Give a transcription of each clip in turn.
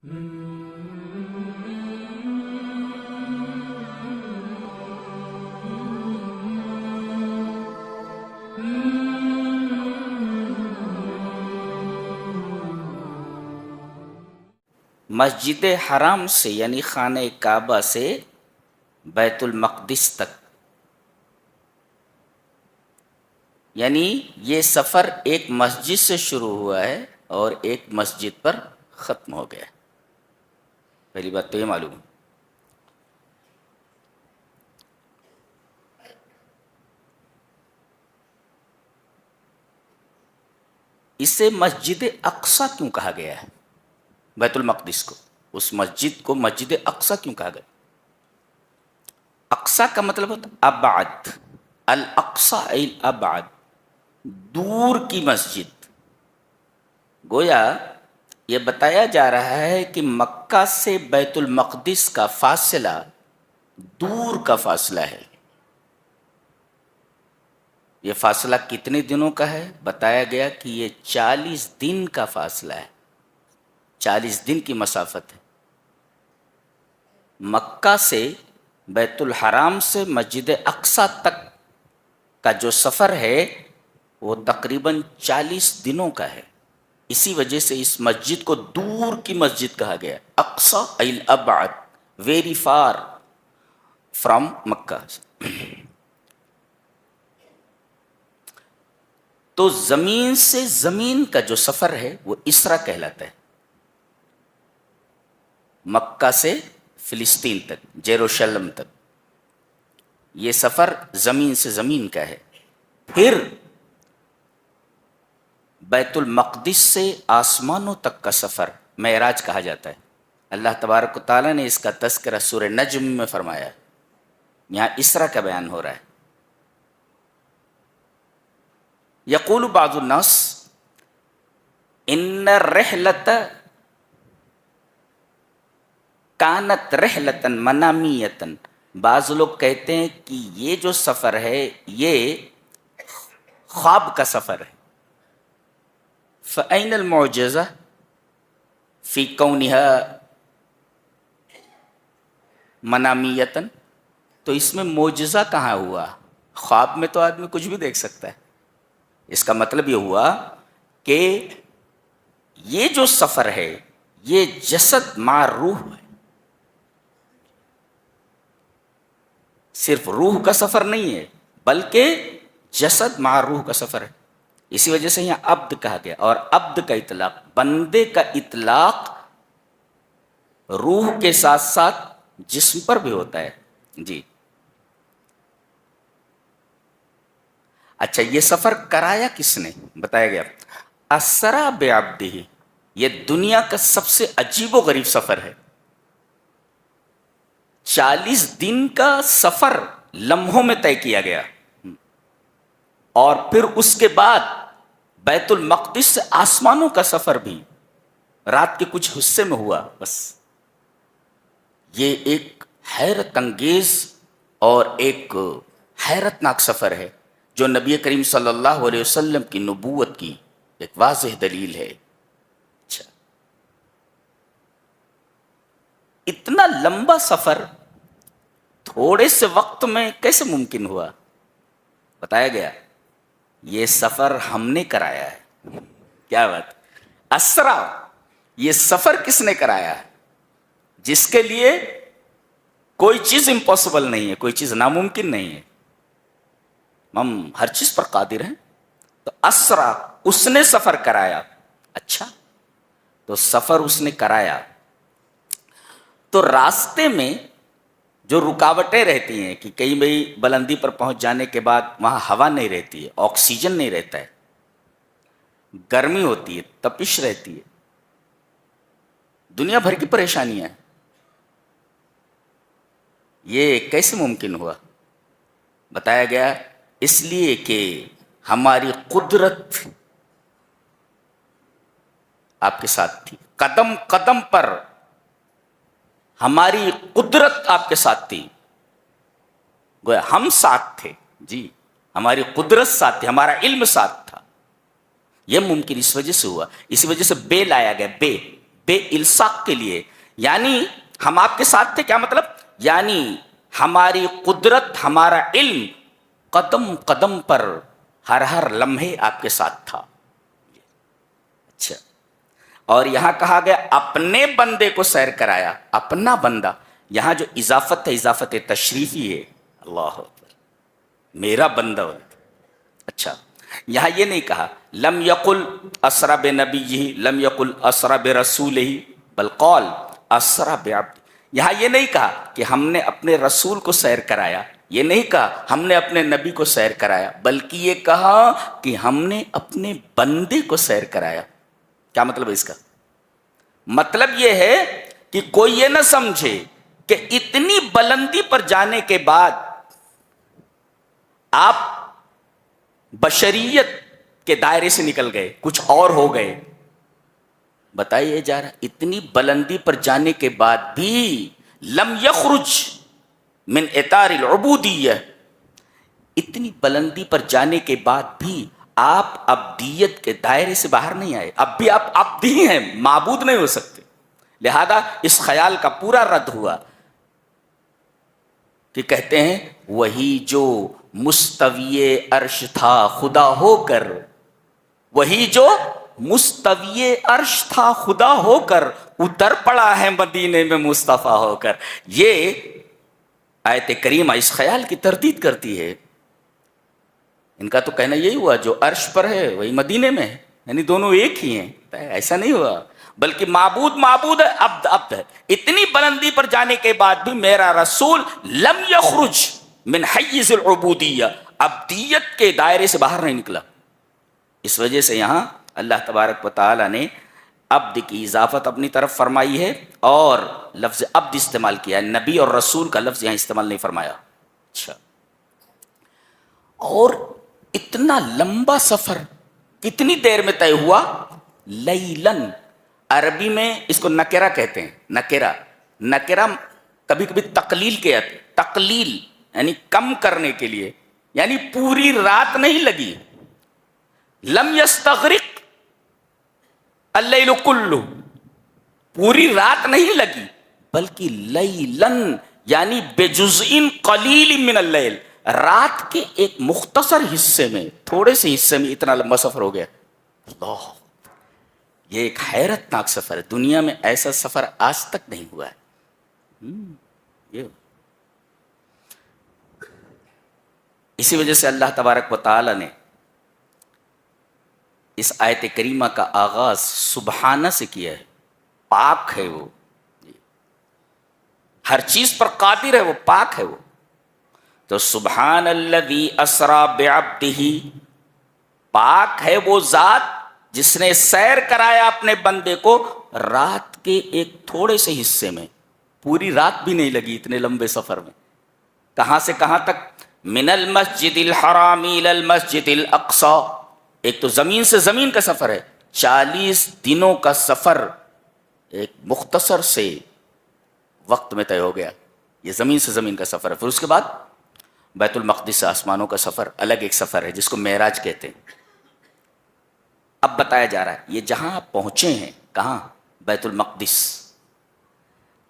مسجد حرام سے یعنی خانہ کعبہ سے بیت المقدس تک، یعنی یہ سفر ایک مسجد سے شروع ہوا ہے اور ایک مسجد پر ختم ہو گیا۔ پہلی بات تو یہ معلوم۔ اسے مسجد اقصی کیوں کہا گیا ہے؟ بیت المقدس کو، اس مسجد کو مسجد اقصی کیوں کہا گیا؟ اقصی کا مطلب ہوتا ہے ابعد، الاقصی ای الابعد، دور کی مسجد۔ گویا یہ بتایا جا رہا ہے کہ مکہ سے بیت المقدس کا فاصلہ دور کا فاصلہ ہے۔ یہ فاصلہ کتنے دنوں کا ہے؟ بتایا گیا کہ یہ 40 دن کا فاصلہ ہے، 40 دن کی مسافت ہے۔ مکہ سے بیت الحرام سے مسجد اقصی تک کا جو سفر ہے وہ تقریباً 40 دنوں کا ہے۔ اسی وجہ سے اس مسجد کو دور کی مسجد کہا گیا، اقصی ای الابعد، ویری فار فرام مکہ۔ تو زمین سے زمین کا جو سفر ہے وہ اسرا کہلاتا ہے، مکہ سے فلسطین تک، جیروشلم تک، یہ سفر زمین سے زمین کا ہے۔ پھر بیت المقدس سے آسمانوں تک کا سفر معراج کہا جاتا ہے۔ اللہ تبارک و تعالیٰ نے اس کا تذکرہ سورہ نجم میں فرمایا ہے، یہاں اسرا کا بیان ہو رہا ہے۔ یقول بعض الناس ان الرحلۃ کانت رحلۃ منامیۃ، بعض لوگ کہتے ہیں کہ یہ جو سفر ہے یہ خواب کا سفر ہے۔ فأین المعجزہ فی کونہا منامیۃ، تو اس میں معجزہ کہاں ہوا؟ خواب میں تو آدمی کچھ بھی دیکھ سکتا ہے۔ اس کا مطلب یہ ہوا کہ یہ جو سفر ہے یہ جسد مع روح ہے، صرف روح کا سفر نہیں ہے بلکہ جسد مع روح کا سفر ہے۔ اسی وجہ سے یہاں عبد کہا گیا، اور عبد کا اطلاق، بندے کا اطلاق روح کے ساتھ ساتھ جسم پر بھی ہوتا ہے۔ جی اچھا، یہ سفر کرایا کس نے؟ بتایا گیا اسرا بعبدہ، یہ دنیا کا سب سے عجیب و غریب سفر ہے۔ 40 دن کا سفر لمحوں میں طے کیا گیا، اور پھر اس کے بعد بیت المقدس سے آسمانوں کا سفر بھی رات کے کچھ حصے میں ہوا۔ بس یہ ایک حیرت انگیز اور ایک حیرت ناک سفر ہے جو نبی کریم صلی اللہ علیہ وسلم کی نبوت کی ایک واضح دلیل ہے۔ اچھا، اتنا لمبا سفر تھوڑے سے وقت میں کیسے ممکن ہوا؟ بتایا گیا یہ سفر ہم نے کرایا ہے۔ کیا بات! اسرا، یہ سفر کس نے کرایا ہے؟ جس کے لیے کوئی چیز امپاسبل نہیں ہے، کوئی چیز ناممکن نہیں ہے، ہم ہر چیز پر قادر ہیں۔ تو اسرا، اس نے سفر کرایا۔ اچھا، تو سفر اس نے کرایا، تو راستے میں جو رکاوٹیں رہتی ہیں کہ کئی بھئی بلندی پر پہنچ جانے کے بعد وہاں ہوا نہیں رہتی ہے، آکسیجن نہیں رہتا ہے، گرمی ہوتی ہے، تپش رہتی ہے، دنیا بھر کی پریشانیاں ہیں، یہ کیسے ممکن ہوا؟ بتایا گیا اس لیے کہ ہماری قدرت آپ کے ساتھ تھی، قدم قدم پر ہماری قدرت آپ کے ساتھ تھی، گویا ہم ساتھ تھے۔ جی، ہماری قدرت ساتھ تھی، ہمارا علم ساتھ تھا۔ یہ ممکن اس وجہ سے ہوا، اسی وجہ سے بے لایا گیا، بے بے الصاق کے لیے، یعنی ہم آپ کے ساتھ تھے، کیا مطلب؟ یعنی ہماری قدرت، ہمارا علم قدم قدم پر ہر ہر لمحے آپ کے ساتھ تھا. اچھا، اور یہاں کہا گیا اپنے بندے کو سیر کرایا. اپنا بندہ، یہاں جو اضافت ہے اضافت تشریفی ہے. اللہ اکبر، میرا بندہ. اچھا، یہاں یہ نہیں کہا لم یقل اسری بنبیہ، لم یقل اسری برسولہ، بل قال اسری بعبد. یہاں یہ نہیں کہا کہ ہم نے اپنے رسول کو سیر کرایا، یہ نہیں کہا ہم نے اپنے نبی کو سیر کرایا، بلکہ یہ کہا کہ ہم نے اپنے بندے کو سیر کرایا. کیا مطلب ہے اس کا؟ مطلب یہ ہے کہ کوئی یہ نہ سمجھے کہ اتنی بلندی پر جانے کے بعد آپ بشریت کے دائرے سے نکل گئے، کچھ اور ہو گئے. بتائیے جا رہا، اتنی بلندی پر جانے کے بعد بھی لم یخرج من اطار العبودیہ، اتنی بلندی پر جانے کے بعد بھی آپ عبدیت کے دائرے سے باہر نہیں آئے. اب بھی آپ عبد ہی ہیں، معبود نہیں ہو سکتے. لہذا اس خیال کا پورا رد ہوا کہ کہتے ہیں وہی جو مستوی عرش تھا خدا ہو کر، وہی جو مستوی عرش تھا خدا ہو کر، اتر پڑا ہے مدینے میں مصطفیٰ ہو کر. یہ آیت کریمہ اس خیال کی تردید کرتی ہے. ان کا تو کہنا یہی ہوا جو عرش پر ہے وہی مدینے میں ہے، یعنی دونوں ایک ہی ہیں. ایسا نہیں ہوا، بلکہ معبود معبود ہے، عبد عبد ہے. اتنی بلندی پر جانے کے بعد بھی میرا رسول لم یخرج من حیز العبودیہ، عبدیت کے دائرے سے باہر نہیں نکلا. اس وجہ سے یہاں اللہ تبارک و تعالی نے عبد کی اضافت اپنی طرف فرمائی ہے اور لفظ عبد استعمال کیا ہے. نبی اور رسول کا لفظ یہاں استعمال نہیں فرمایا. اچھا، اور اتنا لمبا سفر کتنی دیر میں طے ہوا؟ لیلن، عربی میں اس کو نکرہ کہتے ہیں. نکرہ، نکرہ کبھی کبھی تقلیل کے آتے، تقلیل یعنی کم کرنے کے لیے، یعنی پوری رات نہیں لگی. لم یستغرق اللیل کلہ، پوری رات نہیں لگی، بلکہ لیلن یعنی بجزء قلیل من اللیل، رات کے ایک مختصر حصے میں، تھوڑے سے حصے میں اتنا لمبا سفر ہو گیا. اللہ، یہ ایک حیرت ناک سفر ہے. دنیا میں ایسا سفر آج تک نہیں ہوا ہے. اسی وجہ سے اللہ تبارک و تعالی نے اس آیت کریمہ کا آغاز سبحانہ سے کیا ہے. پاک ہے وہ، ہر چیز پر قادر ہے وہ، پاک ہے وہ. تو سبحان الذی اسری بعبدہ، پاک ہے وہ ذات جس نے سیر کرایا اپنے بندے کو رات کے ایک تھوڑے سے حصے میں. پوری رات بھی نہیں لگی اتنے لمبے سفر میں. کہاں سے کہاں تک؟ من المسجد الحرام الی المسجد الاقصی. ایک تو زمین سے زمین کا سفر ہے، 40 دنوں کا سفر ایک مختصر سے وقت میں طے ہو گیا. یہ زمین سے زمین کا سفر ہے. پھر اس کے بعد بیت المقدس سے آسمانوں کا سفر الگ ایک سفر ہے جس کو معراج کہتے ہیں. اب بتایا جا رہا ہے یہ جہاں آپ پہنچے ہیں، کہاں؟ بیت المقدس.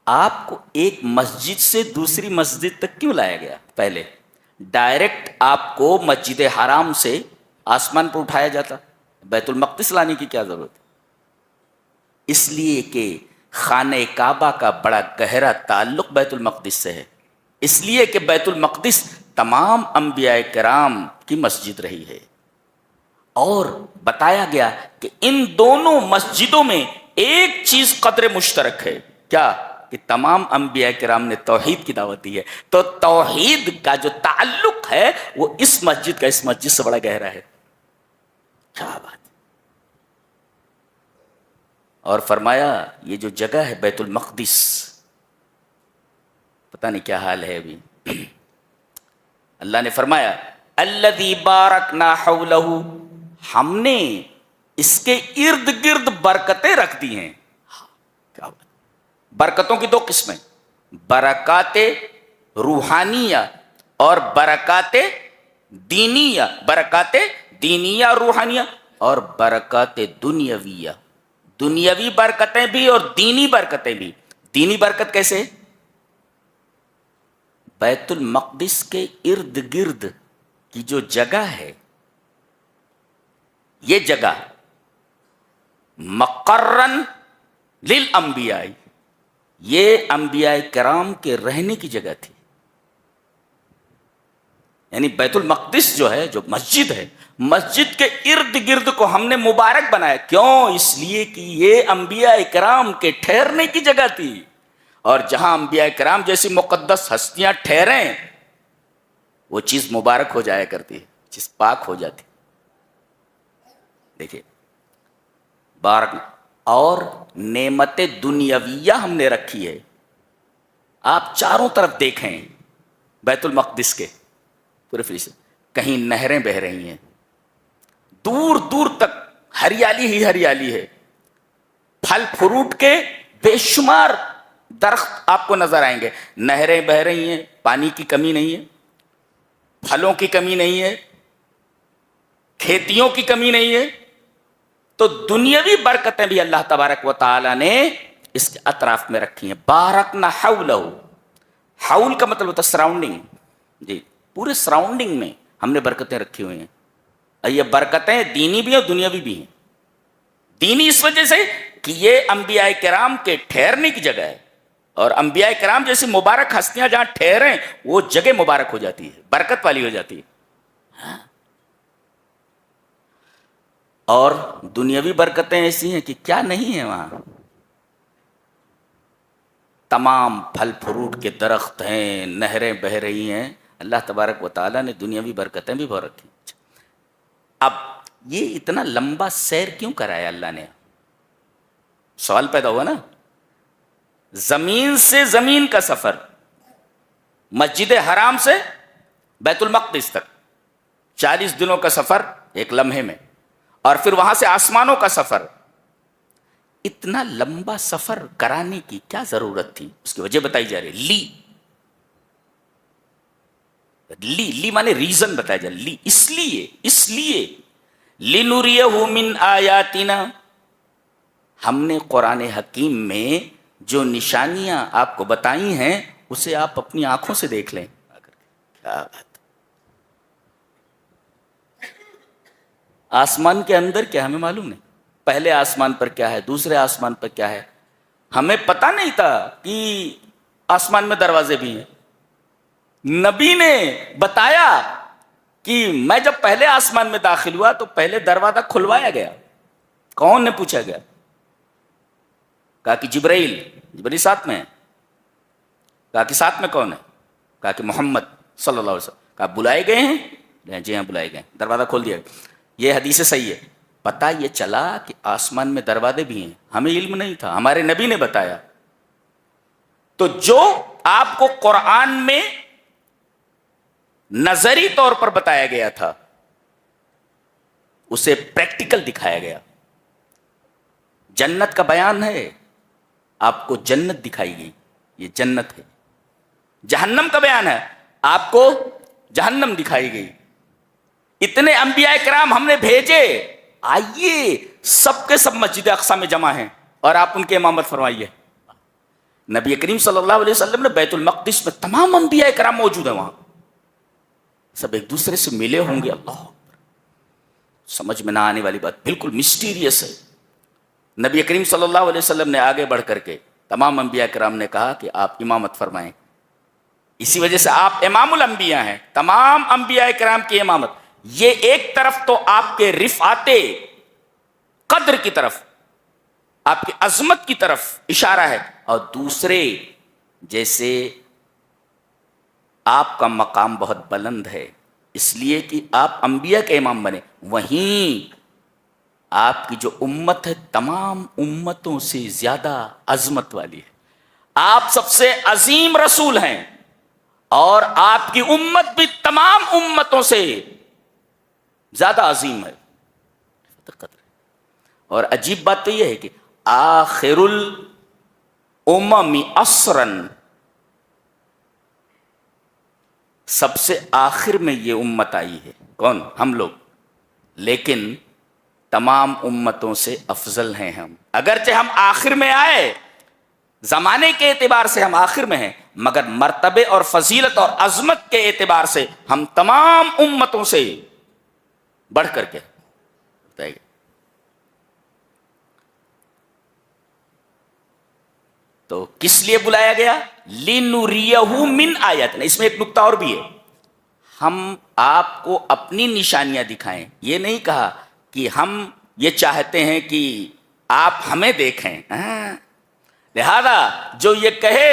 آپ کو ایک مسجد سے دوسری مسجد تک کیوں لایا گیا؟ پہلے ڈائریکٹ آپ کو مسجد حرام سے آسمان پر اٹھایا جاتا، بیت المقدس لانے کی کیا ضرورت ہے؟ اس لیے کہ خانہ کعبہ کا بڑا گہرا تعلق بیت المقدس سے ہے. اس لیے کہ بیت المقدس تمام انبیاء کرام کی مسجد رہی ہے. اور بتایا گیا کہ ان دونوں مسجدوں میں ایک چیز قدر مشترک ہے. کیا؟ کہ تمام انبیاء کرام نے توحید کی دعوت دی ہے. تو توحید کا جو تعلق ہے وہ اس مسجد کا اس مسجد سے بڑا گہرا ہے. کیا بات! اور فرمایا یہ جو جگہ ہے بیت المقدس، پتہ نہیں کیا حال ہے ابھی. اللہ نے فرمایا الذی بارکنا حولہ، ہم نے اس کے ارد گرد برکتیں رکھ دی ہیں. کیا بات! برکتوں کی 2 قسمیں، برکات روحانیہ اور برکات دینیہ. برکات دینیہ روحانیہ اور برکات دنیاویہ. دنیاوی برکتیں بھی اور دینی برکتیں بھی. دینی برکت کیسے؟ بیت المقدس کے ارد گرد کی جو جگہ ہے، یہ جگہ مقرن للانبیاء، یہ انبیاء کرام کے رہنے کی جگہ تھی. یعنی بیت المقدس جو ہے، جو مسجد ہے، مسجد کے ارد گرد کو ہم نے مبارک بنایا. کیوں؟ اس لیے کہ یہ انبیاء کرام کے ٹھہرنے کی جگہ تھی، اور جہاں انبیاء کرام جیسی مقدس ہستیاں ٹھہریں وہ چیز مبارک ہو جایا کرتی ہے، چیز پاک ہو جاتی. دیکھیے بارک. اور نعمت دنیاویہ ہم نے رکھی ہے. آپ چاروں طرف دیکھیں بیت المقدس کے پورے فریش، کہیں نہریں بہ رہی ہیں، دور دور تک ہریالی ہی ہریالی ہے، پھل فروٹ کے بے شمار درخت آپ کو نظر آئیں گے، نہریں بہ رہی ہیں، پانی کی کمی نہیں ہے، پھلوں کی کمی نہیں ہے، کھیتیوں کی کمی نہیں ہے. تو دنیاوی برکتیں بھی اللہ تبارک و تعالی نے اس کے اطراف میں رکھی ہیں. بارکنا حولہ، حول کا مطلب ہوتا ہے سراؤنڈنگ. جی، پورے سراؤنڈنگ میں ہم نے برکتیں رکھی ہوئی ہیں. یہ برکتیں دینی بھی ہیں اور دنیاوی بھی ہیں. دینی اس وجہ سے کہ یہ انبیاء کرام کے ٹھہرنے کی جگہ ہے، اور انبیاء کرام جیسی مبارک ہستیاں جہاں ٹھہریں وہ جگہ مبارک ہو جاتی ہے، برکت والی ہو جاتی ہے. اور دنیاوی برکتیں ایسی ہیں کہ کیا نہیں ہیں وہاں. تمام پھل فروٹ کے درخت ہیں، نہریں بہ رہی ہیں. اللہ تبارک و تعالیٰ نے دنیاوی برکتیں بھی بہت رکھی. اب یہ اتنا لمبا سیر کیوں کرایا اللہ نے؟ سوال پیدا ہوا نا. زمین سے زمین کا سفر، مسجد حرام سے بیت المقدس تک 40 دنوں کا سفر ایک لمحے میں، اور پھر وہاں سے آسمانوں کا سفر. اتنا لمبا سفر کرانے کی کیا ضرورت تھی؟ اس کی وجہ بتائی جا رہی. لی مانے ریزن بتایا جا رہا. اس لیے لِنُرِيَهُ مِنْ آیاتنا، ہم نے قرآن حکیم میں جو نشانیاں آپ کو بتائی ہیں اسے آپ اپنی آنکھوں سے دیکھ لیں. کیا بات! آسمان کے اندر کیا ہمیں معلوم نہیں. پہلے آسمان پر کیا ہے، دوسرے آسمان پر کیا ہے، ہمیں پتہ نہیں تھا کہ آسمان میں دروازے بھی ہیں. نبی نے بتایا کہ میں جب پہلے آسمان میں داخل ہوا تو پہلے دروازہ کھلوایا گیا. کون نے پوچھا گیا؟ کہا کہ جبرائیل ساتھ میں ہے. کہا کہ ساتھ میں کون ہے؟ کہا کہ محمد صلی اللہ علیہ وسلم. کہا بلائے گئے ہیں؟ جی ہاں بلائے گئے. دروازہ کھول دیا. یہ حدیث صحیح ہے. پتہ یہ چلا کہ آسمان میں دروازے بھی ہیں، ہمیں علم نہیں تھا، ہمارے نبی نے بتایا. تو جو آپ کو قرآن میں نظری طور پر بتایا گیا تھا اسے پریکٹیکل دکھایا گیا. جنت کا بیان ہے، آپ کو جنت دکھائی گئی، یہ جنت ہے. جہنم کا بیان ہے، آپ کو جہنم دکھائی گئی. اتنے انبیاء کرام ہم نے بھیجے، آئیے سب کے سب مسجد اقصی میں جمع ہیں اور آپ ان کی امامت فرمائیے. نبی کریم صلی اللہ علیہ وسلم نے بیت المقدس میں تمام انبیاء کرام موجود ہیں، وہاں سب ایک دوسرے سے ملے ہوں گے. اللہ سمجھ میں نہ آنے والی بات، بالکل مسٹیریس ہے. نبی کریم صلی اللہ علیہ وسلم نے آگے بڑھ کر کے تمام انبیاء کرام نے کہا کہ آپ امامت فرمائیں. اسی وجہ سے آپ امام الانبیاء ہیں، تمام انبیاء کرام کی امامت. یہ ایک طرف تو آپ کے رفعت قدر کی طرف، آپ کی عظمت کی طرف اشارہ ہے، اور دوسرے جیسے آپ کا مقام بہت بلند ہے اس لیے کہ آپ انبیاء کے امام بنے. وہیں آپ کی جو امت ہے تمام امتوں سے زیادہ عظمت والی ہے. آپ سب سے عظیم رسول ہیں، اور آپ کی امت بھی تمام امتوں سے زیادہ عظیم ہے. اور عجیب بات تو یہ ہے کہ آخر الامم عصراً، سب سے آخر میں یہ امت آئی ہے. کون؟ ہم لوگ. لیکن تمام امتوں سے افضل ہیں ہم. اگرچہ ہم آخر میں آئے، زمانے کے اعتبار سے ہم آخر میں ہیں، مگر مرتبے اور فضیلت اور عظمت کے اعتبار سے ہم تمام امتوں سے بڑھ کر کے. تو کس لیے بلایا گیا؟ لِنُرِيَهُ مِنْ آیَاتِنَا. اس میں ایک نکتہ اور بھی ہے، ہم آپ کو اپنی نشانیاں دکھائیں. یہ نہیں کہا کہ ہم یہ چاہتے ہیں کہ آپ ہمیں دیکھیں. لہذا جو یہ کہے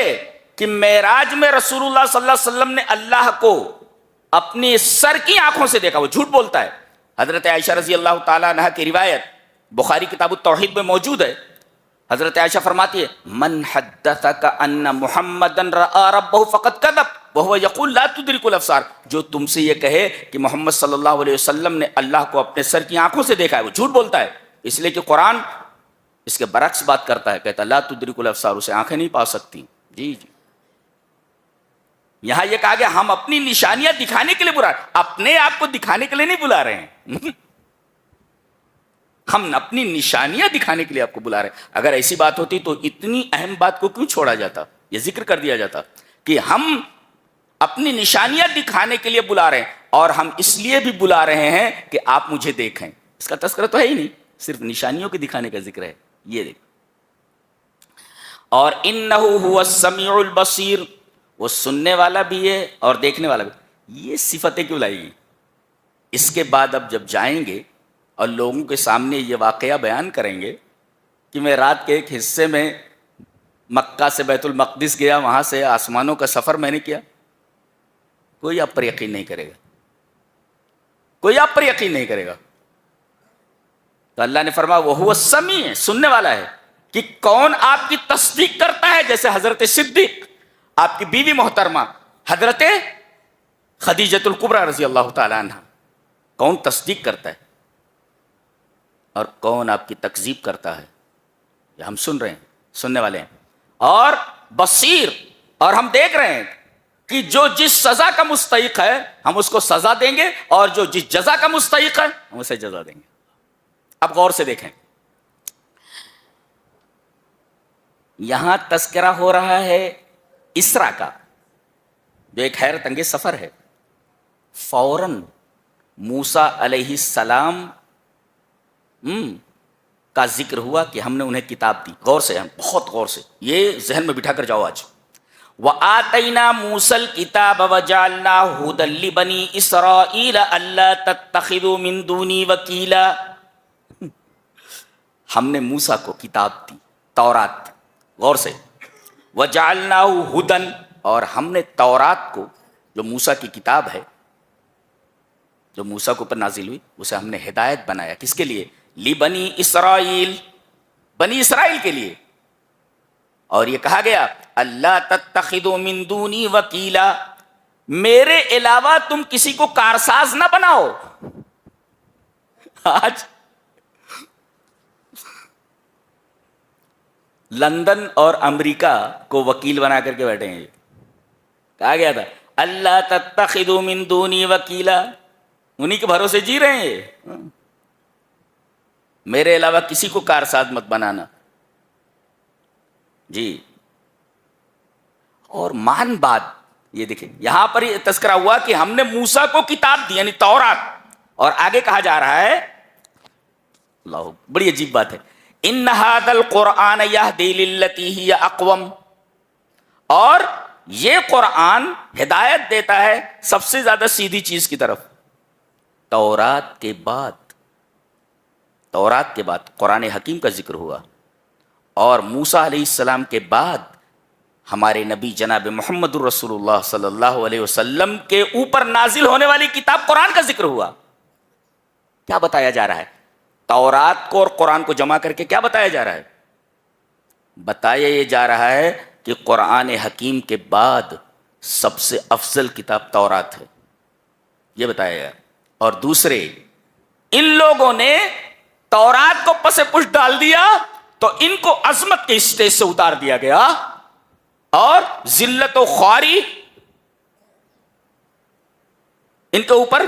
کہ معراج میں رسول اللہ صلی اللہ علیہ وسلم نے اللہ کو اپنی سر کی آنکھوں سے دیکھا، وہ جھوٹ بولتا ہے. حضرت عائشہ رضی اللہ تعالیٰ عنہ کی روایت بخاری کتاب التوحید میں موجود ہے. حضرت عائشہ فرماتی ہے من حدثک ان محمدا رأى ربہ فقد کذب وهو یقول لا تدرک الابصار. جو تم سے یہ کہے کہ محمد صلی اللہ علیہ وسلم نے اللہ کو اپنے سر کی آنکھوں سے دیکھا ہے، وہ جھوٹ بولتا ہے. اس لیے کہ قرآن اس کے برعکس بات کرتا ہے، کہتا ہے لا تدرک الابصار، اسے آنکھیں نہیں پا سکتی. جی جی، یہاں یہ کہا گیا ہم اپنی نشانیاں دکھانے کے لیے بلا رہے ہیں، اپنے آپ کو دکھانے کے لیے نہیں بلا رہے ہیں. ہم اپنی نشانیاں دکھانے کے لیے آپ کو بلا رہے ہیں. اگر ایسی بات ہوتی تو اتنی اہم بات کو کیوں چھوڑا جاتا، یہ ذکر کر دیا جاتا کہ ہم اپنی نشانیاں دکھانے کے لیے بلا رہے ہیں، اور ہم اس لیے بھی بلا رہے ہیں کہ آپ مجھے دیکھیں. اس کا تذکرہ تو ہے ہی نہیں، صرف نشانیوں کے دکھانے کا ذکر ہے. یہ دیکھ، اور انہ هو السمیع البصیر، وہ سننے والا بھی ہے اور دیکھنے والا بھی. یہ صفتیں کیوں لائی گئی؟ اس کے بعد اب جب جائیں گے اور لوگوں کے سامنے یہ واقعہ بیان کریں گے کہ میں رات کے ایک حصے میں مکہ سے بیت المقدس گیا، وہاں سے آسمانوں کا سفر میں نے کیا، کوئی آپ پر یقین نہیں کرے گا، کوئی آپ پر یقین نہیں کرے گا. تو اللہ نے فرمایا وہ السمیع، سننے والا ہے، کہ کون آپ کی تصدیق کرتا ہے. جیسے حضرت صدیق، آپ کی بیوی محترمہ حضرت خدیجۃ الکبریٰ رضی اللہ تعالی عنہ، کون تصدیق کرتا ہے اور کون آپ کی تکذیب کرتا ہے، یہ ہم سن رہے ہیں، سننے والے ہیں. اور بصیر، اور ہم دیکھ رہے ہیں کہ جو جس سزا کا مستحق ہے ہم اس کو سزا دیں گے، اور جو جس جزا کا مستحق ہے ہم اسے جزا دیں گے. اب غور سے دیکھیں، یہاں تذکرہ ہو رہا ہے اسرا کا، جو ایک حیرت انگیز سفر ہے. فوراً موسیٰ علیہ السلام کا ذکر ہوا کہ ہم نے انہیں کتاب دی. غور سے، ہم بہت غور سے یہ ذہن میں بٹھا کر جاؤ آج. وَآتَيْنَا مُوسَى الْكِتَابَ وَجَعَلْنَاهُ هُدًى لِبَنِي إِسْرَائِيلَ أَلَّا تَتَّخِذُوا مِن دُونِي وَكِيلًا. ہم نے موسیٰ کو کتاب دی، تورات. غور سے، وَجَعَلْنَاهُ هُدًى، اور ہم نے تورات کو، جو موسیٰ کی کتاب ہے، جو موسیٰ کے اوپر نازل ہوئی، اسے ہم نے ہدایت بنایا. کس کے لیے؟ لبنی اسرائیل، بنی اسرائیل کے لیے. اور یہ کہا گیا اللہ تتخذوا من دونی وکیلا، میرے علاوہ تم کسی کو کارساز نہ بناؤ. آج لندن اور امریکہ کو وکیل بنا کر کے بیٹھے ہیں. کہا گیا تھا اللہ تتخذوا من دونی وکیلا، انہی کے بھروسے جی رہے ہیں. میرے علاوہ کسی کو کارساز مت بنانا. جی، اور مان بات یہ دیکھیں، یہاں پر یہ تذکرہ ہوا کہ ہم نے موسیٰ کو کتاب دی، یعنی تورات. اور آگے کہا جا رہا ہے، اللہ، بڑی عجیب بات ہے، ان ھذا القرآن یہدی للتی ہی اقوم، اور یہ قرآن ہدایت دیتا ہے سب سے زیادہ سیدھی چیز کی طرف. تورات کے بعد قرآن حکیم کا ذکر ہوا، اور موسیٰ علیہ السلام کے بعد ہمارے نبی جناب محمد الرسول اللہ صلی اللہ علیہ وسلم کے اوپر نازل ہونے والی کتاب قرآن کا ذکر ہوا. کیا بتایا جا رہا ہے؟ تورات کو اور قرآن کو جمع کر کے کیا بتایا جا رہا ہے؟ بتایا یہ جا رہا ہے کہ قرآن حکیم کے بعد سب سے افضل کتاب تورات ہے، یہ بتایا گیا. اور دوسرے، ان لوگوں نے تورات کو پس پش ڈال دیا تو ان کو عظمت کے اسٹیج سے اتار دیا گیا اور ذلت و خواری ان کے اوپر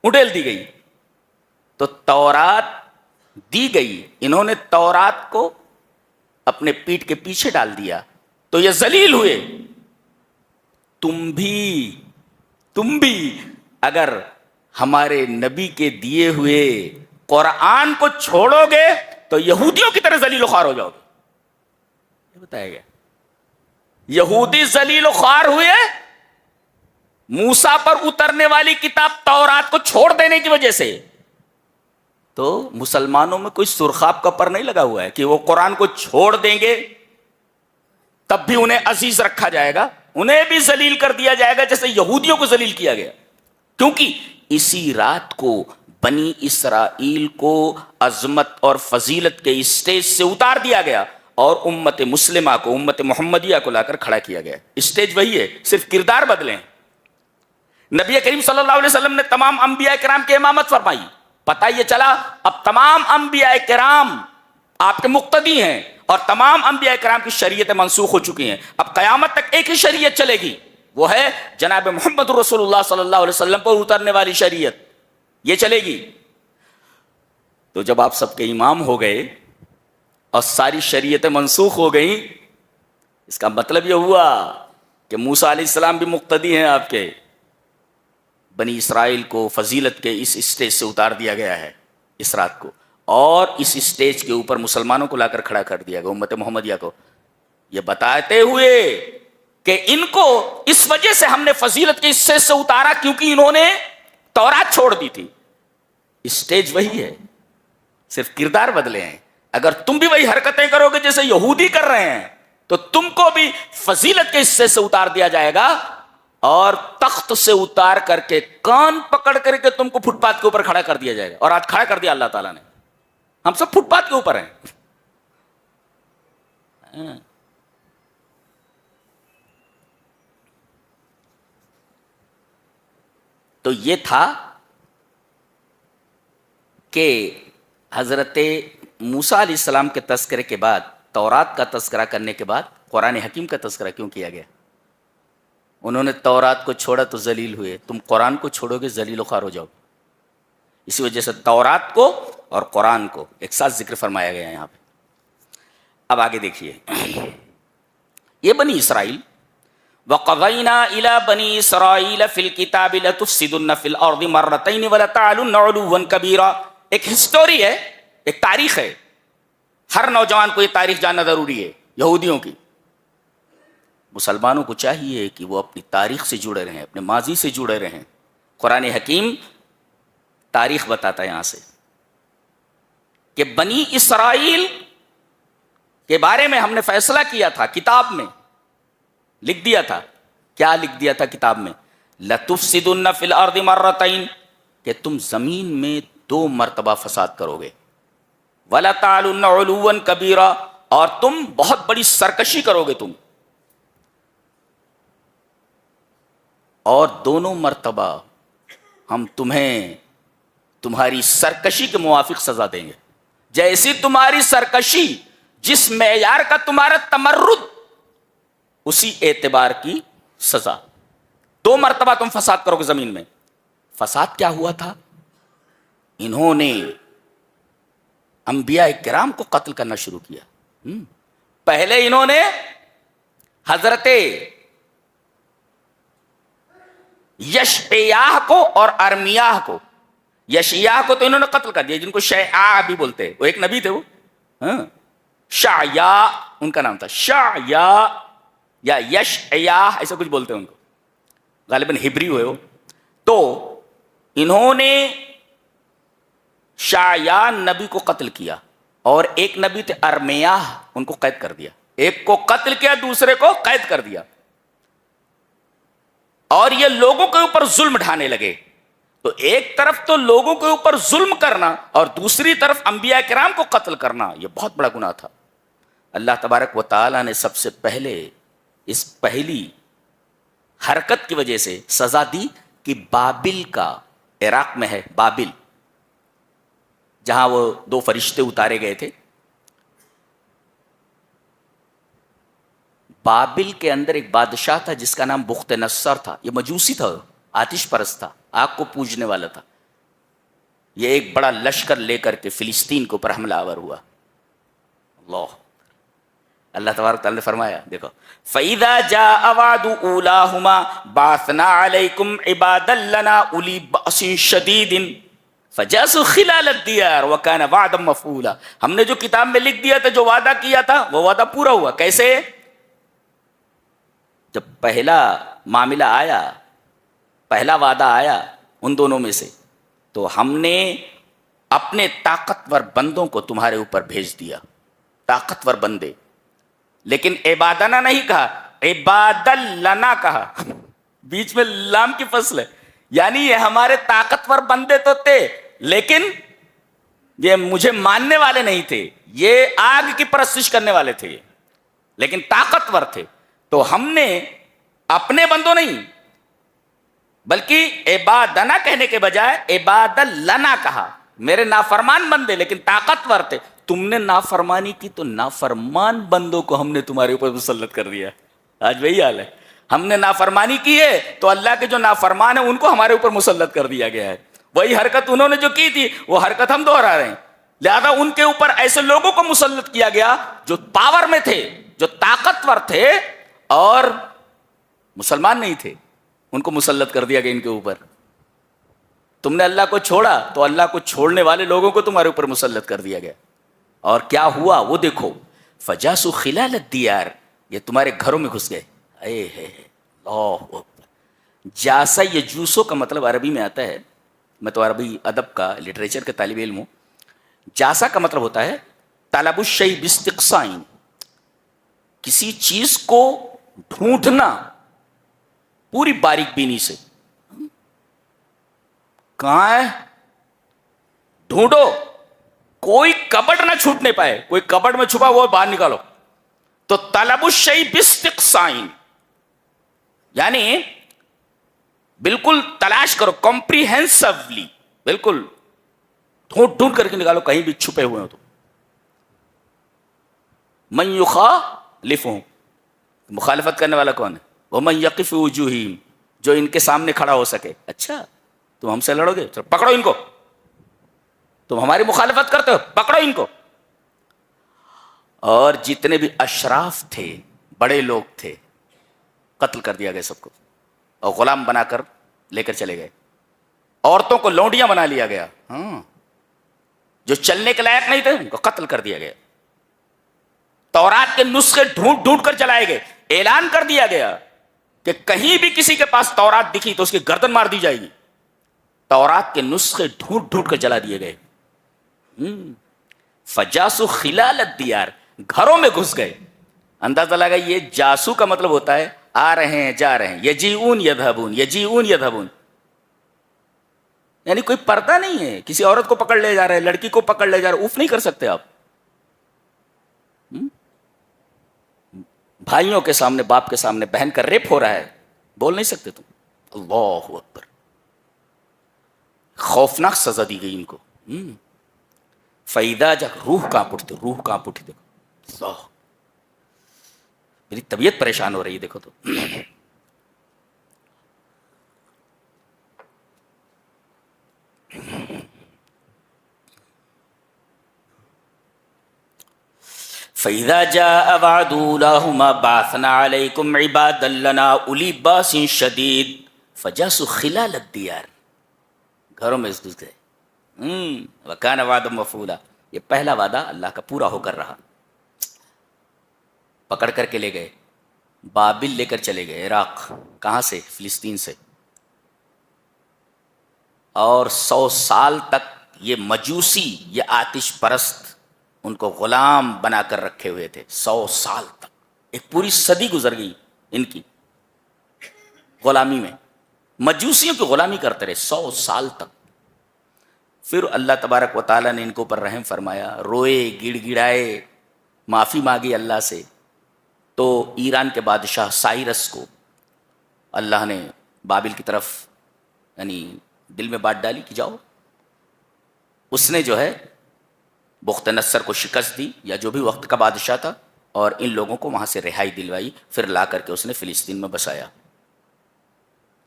اڈیل دی گئی. تو تورات دی گئی, انہوں نے تورات کو اپنے پیٹھ کے پیچھے ڈال دیا تو یہ ذلیل ہوئے. تم بھی اگر ہمارے نبی کے دیے ہوئے قرآن کو چھوڑو گے تو یہودیوں کی طرح ذلیل و خوار ہو جاؤ گے. یہ بتایا گیا. یہودی ذلیل و خوار ہوئے موسیٰ پر اترنے والی کتاب تورات کو چھوڑ دینے کی وجہ سے. تو مسلمانوں میں کوئی سرخاب کا پر نہیں لگا ہوا ہے کہ وہ قرآن کو چھوڑ دیں گے تب بھی انہیں عزیز رکھا جائے گا, انہیں بھی ذلیل کر دیا جائے گا جیسے یہودیوں کو ذلیل کیا گیا. کیونکہ اسی رات کو بنی اسرائیل کو عظمت اور فضیلت کے اسٹیج سے اتار دیا گیا اور امت مسلمہ کو, امت محمدیہ کو لا کر کھڑا کیا گیا. اسٹیج وہی ہے, صرف کردار بدلے. نبی کریم صلی اللہ علیہ وسلم نے تمام انبیاء کرام کی امامت فرمائی. پتہ یہ چلا اب تمام انبیاء کرام آپ کے مقتدی ہیں اور تمام انبیاء کرام کی شریعتیں منسوخ ہو چکی ہیں. اب قیامت تک ایک ہی شریعت چلے گی, وہ ہے جناب محمد رسول اللہ صلی اللہ علیہ وسلم پر اترنے والی شریعت, یہ چلے گی. تو جب آپ سب کے امام ہو گئے اور ساری شریعتیں منسوخ ہو گئیں, اس کا مطلب یہ ہوا کہ موسیٰ علیہ السلام بھی مقتدی ہیں آپ کے. بنی اسرائیل کو فضیلت کے اس اسٹیج سے اتار دیا گیا ہے اس رات کو, اور اس اسٹیج کے اوپر مسلمانوں کو لا کر کھڑا کر دیا گیا, امت محمدیہ کو, یہ بتاتے ہوئے کہ ان کو اس وجہ سے ہم نے فضیلت کے اسٹیج سے اتارا کیونکہ انہوں نے تورات چھوڑ دی تھی. اسٹیج وہی ہے, صرف کردار بدلے ہیں. اگر تم بھی وہی حرکتیں کرو گے جیسے یہودی کر رہے ہیں تو تم کو بھی فضیلت کے حصے سے اتار دیا جائے گا اور تخت سے اتار کر کے کان پکڑ کر کے تم کو فٹ پاتھ کے اوپر کھڑا کر دیا جائے گا. اور آج کھڑا کر دیا اللہ تعالیٰ نے, ہم سب فٹ پاتھ کے اوپر ہیں. تو یہ تھا کہ حضرت موسیٰ علیہ السلام کے تذکرے کے بعد, تورات کا تذکرہ کرنے کے بعد قرآن حکیم کا تذکرہ کیوں کیا گیا. انہوں نے تورات کو چھوڑا تو ذلیل ہوئے, تم قرآن کو چھوڑو گے ذلیل و خوار ہو جاؤ. اسی وجہ سے تورات کو اور قرآن کو ایک ساتھ ذکر فرمایا گیا یہاں پہ. اب آگے دیکھیے, یہ بنی اسرائیل, وَقَضَيْنَا إِلَى بَنِي إِسْرَائِيلَ فِي الْكِتَابِ لَتُفْسِدُنَّ فِي الْأَرْضِ مَرَّتَيْنِ وَلَتَعْلُنَّ عُلُوًّا كَبِيرًا. ایک ہسٹوری ہے, ایک تاریخ ہے. ہر نوجوان کو یہ تاریخ جاننا ضروری ہے. یہودیوں کی, مسلمانوں کو چاہیے کہ وہ اپنی تاریخ سے جڑے رہیں, اپنے ماضی سے جڑے رہیں. قرآن حکیم تاریخ بتاتا ہے یہاں سے کہ بنی اسرائیل کے بارے میں ہم نے فیصلہ کیا تھا, کتاب میں لکھ دیا تھا. کیا لکھ دیا تھا کتاب میں؟ لَتُفْسِدُنَّ فِي الْأَرْضِ مَرَّتَيْنِ, کہ تم زمین میں 2 مرتبہ فساد کرو گے. وَلَتَعْلُنَّ عُلُوًّا كَبِيرًا, اور تم بہت بڑی سرکشی کرو گے تم. اور دونوں مرتبہ ہم تمہیں تمہاری سرکشی کے موافق سزا دیں گے. جیسی تمہاری سرکشی, جس معیار کا تمہارا تمرد, اسی اعتبار کی سزا. 2 مرتبہ تم فساد کرو گے زمین میں. فساد کیا ہوا تھا؟ انہوں نے انبیاء کرام کو قتل کرنا شروع کیا. پہلے انہوں نے حضرت یشعیاہ کو اور ارمیاہ کو, یشعیاہ کو تو انہوں نے قتل کر دیا, جن کو شیعہ بھی بولتے, وہ ایک نبی تھے. وہ شعیاہ ان کا نام تھا, شعیاہ یا یشعیاہ ایسا کچھ بولتے ہیں ان کو, غالباً ہبری ہوئے وہ. تو انہوں نے شعیاہ نبی کو قتل کیا, اور ایک نبی تھے ارمیاہ, ان کو قید کر دیا. ایک کو قتل کیا, دوسرے کو قید کر دیا. اور یہ لوگوں کے اوپر ظلم ڈھانے لگے. تو ایک طرف تو لوگوں کے اوپر ظلم کرنا اور دوسری طرف انبیاء کرام کو قتل کرنا, یہ بہت بڑا گناہ تھا. اللہ تبارک و تعالیٰ نے سب سے پہلے اس پہلی حرکت کی وجہ سے سزا دی کہ بابل کا, عراق میں ہے بابل, جہاں وہ 2 فرشتے اتارے گئے تھے. بابل کے اندر ایک بادشاہ تھا جس کا نام بخت نصر تھا. یہ مجوسی تھا, آتش پرست تھا, آگ کو پوجنے والا تھا. یہ ایک بڑا لشکر لے کر کے فلسطین کے اوپر حملہ آور ہوا. اللہ تبارک تعالیٰ نے فرمایا دیکھو فَإِذَا جَاءَ وَعْدُ أُولَاهُمَا بَعَثْنَا عَلَيْكُمْ عِبَادًا لَّنَا أُولِي بَأْسٍ شَدِيدٍ فَجَاسُوا خِلَالَ الدِّيَارِ وَكَانَ وَعْدًا مَّفْعُولًا. ہم نے جو کتاب میں لکھ دیا تھا، جو وعدہ کیا تھا، وہ وعدہ پورا ہوا. کیسے؟ جب پہلا معاملہ آیا، پہلا وعدہ آیا ان دونوں میں سے، تو ہم نے اپنے طاقتور بندوں کو تمہارے اوپر بھیج دیا، طاقتور بندے. لیکن عبادنا نہیں کہا، عباد لنا کہا، بیچ میں لام کی فصل ہے. یعنی یہ ہمارے طاقتور بندے تو تھے، لیکن یہ مجھے ماننے والے نہیں تھے، یہ آگ کی پرستش کرنے والے تھے، لیکن طاقتور تھے. تو ہم نے اپنے بندوں نہیں بلکہ عبادنا کہنے کے بجائے عباد لنا کہا، میرے نافرمان بندے لیکن طاقتور تھے. تم نے نافرمانی کی تو نافرمان بندوں کو ہم نے تمہارے اوپر مسلط کر دیا. آج وہی حال ہے، ہم نے نافرمانی کی ہے تو اللہ کے جو نافرمان ہیں ان کو ہمارے اوپر مسلط کر دیا گیا ہے. وہی حرکت انہوں نے جو کی تھی وہ حرکت ہم دوہرا رہے ہیں. لہذا ان کے اوپر ایسے لوگوں کو مسلط کیا گیا جو پاور میں تھے، جو طاقتور تھے اور مسلمان نہیں تھے، ان کو مسلط کر دیا گیا ان کے اوپر. تم نے اللہ کو چھوڑا تو اللہ کو چھوڑنے والے لوگوں کو تمہارے اوپر مسلط کر دیا گیا. اور کیا ہوا وہ دیکھو، فجاسو خلال الدیار، یہ تمہارے گھروں میں گھس گئے. اللہ اکبر. جاسا یجوسو کا مطلب عربی میں آتا ہے، میں تو عربی ادب کا لٹریچر کا طالب علم ہوں. جاسا کا مطلب ہوتا ہے طلب الشیء باستقصاء، کسی چیز کو ڈھونڈنا پوری باریک بینی سے. کہاں ہے؟ ڈھونڈو، کوئی کبٹ نہ چھوٹنے پائے، کوئی کبٹ میں چھپا ہوا باہر نکالو. تو طلب الشیء باستقصاء یعنی بالکل تلاش کرو، کمپریہنسولی، بالکل ڈھونڈ ڈھونڈ کر کے نکالو کہیں بھی چھپے ہوئے ہو تو. من یخالفہم، مخالفت کرنے والا کون ہے؟ ومن یقف وجوہہم، جو ان کے سامنے کھڑا ہو سکے. اچھا تم ہم سے لڑو گے، چلو پکڑو ان کو، تم ہماری مخالفت کرتے ہو، پکڑو ان کو. اور جتنے بھی اشراف تھے، بڑے لوگ تھے، قتل کر دیا گیا سب کو، اور غلام بنا کر لے کر چلے گئے. عورتوں کو لونڈیاں بنا لیا گیا، جو چلنے کے لائق نہیں تھے ان کو قتل کر دیا گیا. تورات کے نسخے ڈھونڈ ڈھونڈ کر چلائے گئے. اعلان کر دیا گیا کہ کہیں بھی کسی کے پاس تورات دکھی تو اس کی گردن مار دی جائے گی. تورات کے نسخے ڈھونڈ ڈھونڈ کر جلا دیے گئے. فجاسو خلال الدیار، گھروں میں گھس گئے. اندازہ لگا یہ جاسو کا مطلب ہوتا ہے آ رہے ہیں جا رہے ہیں، یجیئون یذهبون، یجیئون یذهبون، یعنی کوئی پردہ نہیں ہے. کسی عورت کو پکڑ لے جا رہے ہیں، لڑکی کو پکڑ لے جا رہے، اوف نہیں کر سکتے آپ. بھائیوں کے سامنے، باپ کے سامنے بہن کا ریپ ہو رہا ہے، بول نہیں سکتے تم. اللہ اکبر. خوفناک سزا دی گئی ان کو. فیدا جب روح کانپ اٹھتے، روح کانپ اٹھی. دیکھو اللہ، میری طبیعت پریشان ہو رہی ہے. دیکھو تو فَإِذَا جَاءَ وَعْدُ أُولَاهُمَا بَعَثْنَا عَلَيْكُمْ عِبَادًا لَّنَا أُولِي بَأْسٍ شَدِيدٍ فَجَاسُوا خِلَالَ الدِّيَارِ، گھروں میں گھس گئے. وَكَانَ وَعْدًا مَّفْعُولًا، یہ پہلا وعدہ اللہ کا پورا ہو کر رہا. پکڑ کر کے لے گئے، بابل لے کر چلے گئے، عراق. کہاں سے؟ فلسطین سے. اور 100 سال تک یہ مجوسی، یہ آتش پرست ان کو غلام بنا کر رکھے ہوئے تھے. 100 سال تک، ایک پوری صدی گزر گئی ان کی غلامی میں. مجوسیوں کی غلامی کرتے رہے 100 سال تک. پھر اللہ تبارک و تعالیٰ نے ان کے اوپر رحم فرمایا، روئے، گڑ گڑائے، معافی مانگی اللہ سے. تو ایران کے بادشاہ سائرس کو اللہ نے بابل کی طرف یعنی دل میں بات ڈالی کہ جاؤ. اس نے جو ہے بخت نصر کو شکست دی، یا جو بھی وقت کا بادشاہ تھا، اور ان لوگوں کو وہاں سے رہائی دلوائی. پھر لا کر کے اس نے فلسطین میں بسایا.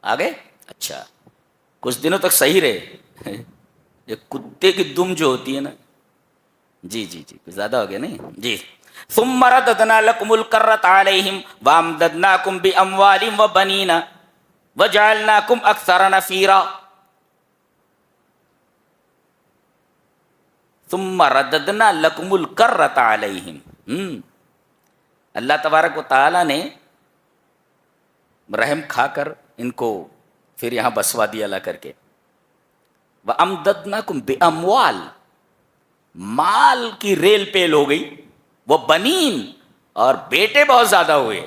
آگے اچھا کچھ دنوں تک صحیح رہے، یہ کتے کی دم جو ہوتی ہے نا، جی جی جی کچھ زیادہ ہو گیا نہیں جی. ثم رددنا لكم الكرة عليهم وامددناكم باموال وبنين وجعلناكم اكثر نفيرا. ثم رددنا لكم الكرة عليهم. اللہ تبارک و تعالیٰ نے رحم کھا کر ان کو پھر یہاں بسوا دیا لا کر کے. وَأَمْدَدْنَاكُمْ بِأَمْوَالٍ، مال کی ریل پیل ہو گئی، وہ بنین اور بیٹے بہت زیادہ ہوئے.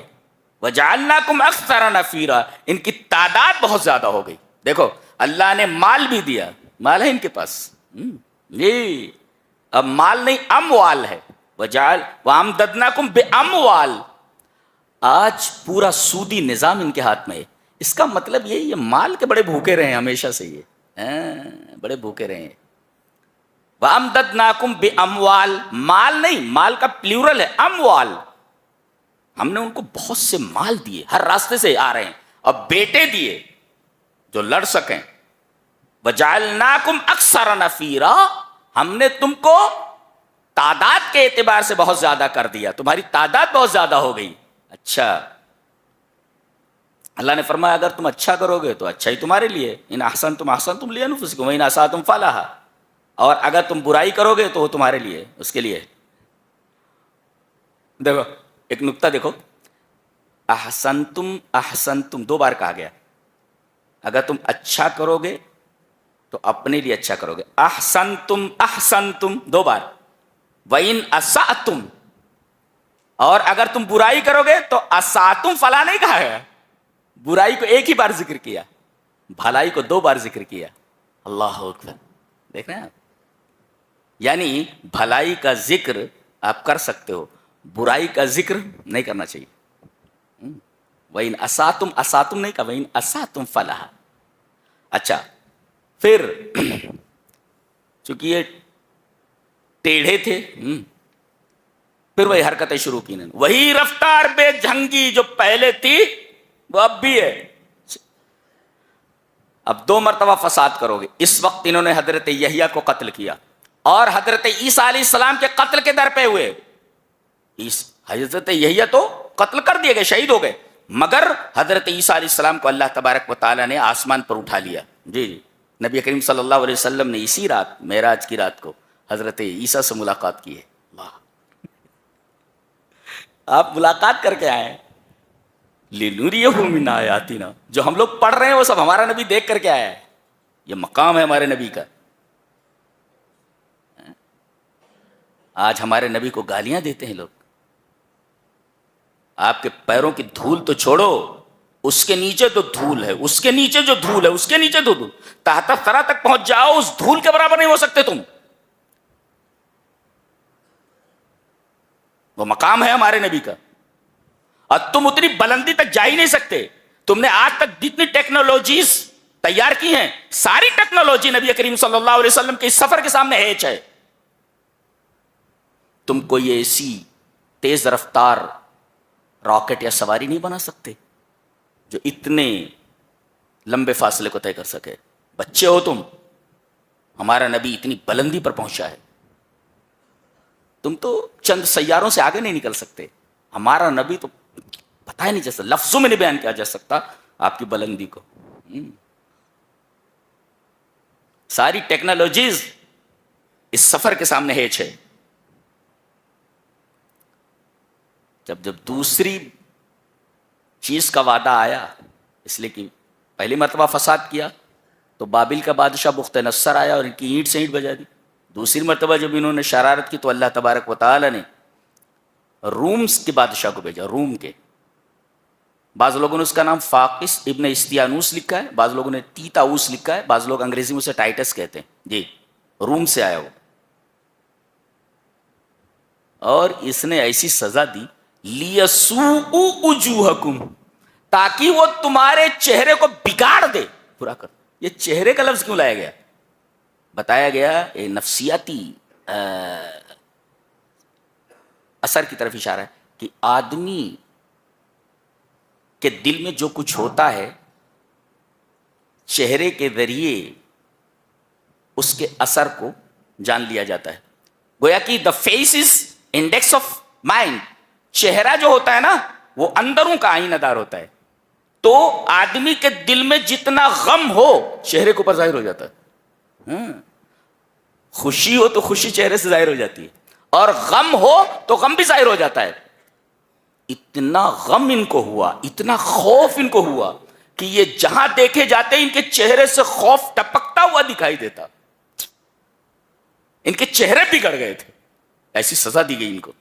وَجَعَلْنَاكُمْ أَكْثَرَ نَفِيرًا، ان کی تعداد بہت زیادہ ہو گئی. دیکھو اللہ نے مال بھی دیا، مال ہے ان کے پاس جی، اب مال نہیں اموال ہے. وَأَمْدَدْنَاكُمْ بِأَمْوَالٍ، آج پورا سودی نظام ان کے ہاتھ میں ہے. اس کا مطلب یہ مال کے بڑے بھوکے رہے ہیں ہمیشہ سے، یہ بڑے بھوکے رہے ہیں. وَأَمْدَدْنَاكُمْ بِأَمْوَالٍ، مال نہیں، مال کا پلیورل ہے اموال. ہم نے ان کو بہت سے مال دیے، ہر راستے سے آ رہے ہیں، اور بیٹے دیے جو لڑ سکیں. وَجَعَلْنَاكُمْ أَكْثَرَ نَفِيرًا، ہم نے تم کو تعداد کے اعتبار سے بہت زیادہ کر دیا، تمہاری تعداد بہت زیادہ ہو گئی. اچھا اللہ نے فرمایا اگر تم اچھا کرو گے تو اچھا ہی تمہارے لیے. ان احسنتم احسنتم لانفسکم وان اسأتم فلہا، اور اگر تم برائی کرو گے تو وہ تمہارے لیے، اس کے لیے. دیکھو ایک نقطہ دیکھو، احسنتم احسنتم دو بار کہا گیا. اگر تم اچھا کرو گے تو اپنے لیے اچھا کرو گے. احسنتم احسنتم دو بار. وَإِنْ أَسَأْتُمْ، اور اگر تم برائی کرو گے تو اساتم فلا نہیں کہا ہے، برائی کو ایک ہی بار ذکر کیا، بھلائی کو دو بار ذکر کیا. اللہ اکبر، دیکھ رہے ہیں آپ، یعنی بھلائی کا ذکر آپ کر سکتے ہو، برائی کا ذکر نہیں کرنا چاہیے. وَإِنْ أَسَاتُمْ اساتم نہیں کہا، وَإِنْ أَسَاتُمْ فَلَهَا. اچھا پھر چونکہ یہ ٹیڑھے تھے، پھر وہی حرکتیں شروع کی انہوں نے. وہی رفتار بے جھنگی جو پہلے تھی وہ اب بھی ہے. اب دو مرتبہ فساد کرو گے. اس وقت انہوں نے حضرت یحییٰ کو قتل کیا اور حضرت عیسیٰ علیہ السلام کے قتل کے در پہ ہوئے. حضرت یحییٰ تو قتل کر دیے گئے، شہید ہو گئے، مگر حضرت عیسیٰ علیہ السلام کو اللہ تبارک و تعالیٰ نے آسمان پر اٹھا لیا. جی جی، نبی کریم صلی اللہ علیہ وسلم نے اسی رات، معراج کی رات کو حضرت عیسیٰ سے ملاقات کی ہے. آپ ملاقات کر کے آئے. لِنُرِيَهُ مِنْ آيَاتِنَا، جو ہم لوگ پڑھ رہے ہیں وہ سب ہمارا نبی دیکھ کر کے آیا ہے. یہ مقام ہے ہمارے نبی کا. آج ہمارے نبی کو گالیاں دیتے ہیں لوگ. آپ کے پیروں کی دھول تو چھوڑو، اس کے نیچے تو دھول ہے، اس کے نیچے جو دھول ہے، اس کے نیچے تو دھول، تحت ثری تک پہنچ جاؤ، اس دھول کے برابر نہیں ہو سکتے تم. وہ مقام ہے ہمارے نبی کا، اور تم اتنی بلندی تک جا ہی نہیں سکتے. تم نے آج تک جتنی ٹیکنالوجیز تیار کی ہیں، ساری ٹیکنالوجی نبی کریم صلی اللہ علیہ وسلم کے اس سفر کے سامنے ہیچ ہے. تم کو یہ ایسی تیز رفتار راکٹ یا سواری نہیں بنا سکتے جو اتنے لمبے فاصلے کو طے کر سکے. بچے ہو تم، ہمارا نبی اتنی بلندی پر پہنچا ہے، تم تو چند سیاروں سے آگے نہیں نکل سکتے. ہمارا نبی تو پتہ ہی نہیں جیسا، لفظوں میں نہیں بیان کیا جا سکتا آپ کی بلندی کو. ساری ٹیکنالوجیز اس سفر کے سامنے ہیچ ہے. جب دوسری چیز کا وعدہ آیا، اس لیے کہ پہلی مرتبہ فساد کیا تو بابل کا بادشاہ بخت نصر آیا اور ان کی اینٹ سے اینٹ بجا دی. دوسری مرتبہ جب انہوں نے شرارت کی تو اللہ تبارک و تعالی نے روم کے بادشاہ کو بھیجا. روم کے، بعض لوگوں نے اس کا نام فاقس ابن استیانوس لکھا ہے، بعض لوگوں نے تیتاؤس لکھا ہے، بعض لوگ انگریزی میں اسے ٹائٹس کہتے ہیں. جی، روم سے آیا وہ، اور اس نے ایسی سزا دی لیسوء وجوہکم، تاکہ وہ تمہارے چہرے کو بگاڑ دے، پورا کر. یہ چہرے کا لفظ کیوں لایا گیا؟ بتایا گیا یہ نفسیاتی اثر کی طرف اشارہ ہے کہ آدمی کے دل میں جو کچھ ہوتا ہے چہرے کے ذریعے اس کے اثر کو جان لیا جاتا ہے. گویا کہ the face is index of mind. چہرہ جو ہوتا ہے نا وہ اندروں کا آئینہ دار ہوتا ہے. تو آدمی کے دل میں جتنا غم ہو چہرے کے اوپر ظاہر ہو جاتا ہے. خوشی ہو تو خوشی چہرے سے ظاہر ہو جاتی ہے, اور غم ہو تو غم بھی ظاہر ہو جاتا ہے. اتنا غم ان کو ہوا, اتنا خوف ان کو ہوا کہ یہ جہاں دیکھے جاتے ان کے چہرے سے خوف ٹپکتا ہوا دکھائی دیتا. ان کے چہرے بگڑ گئے تھے, ایسی سزا دی گئی ان کو.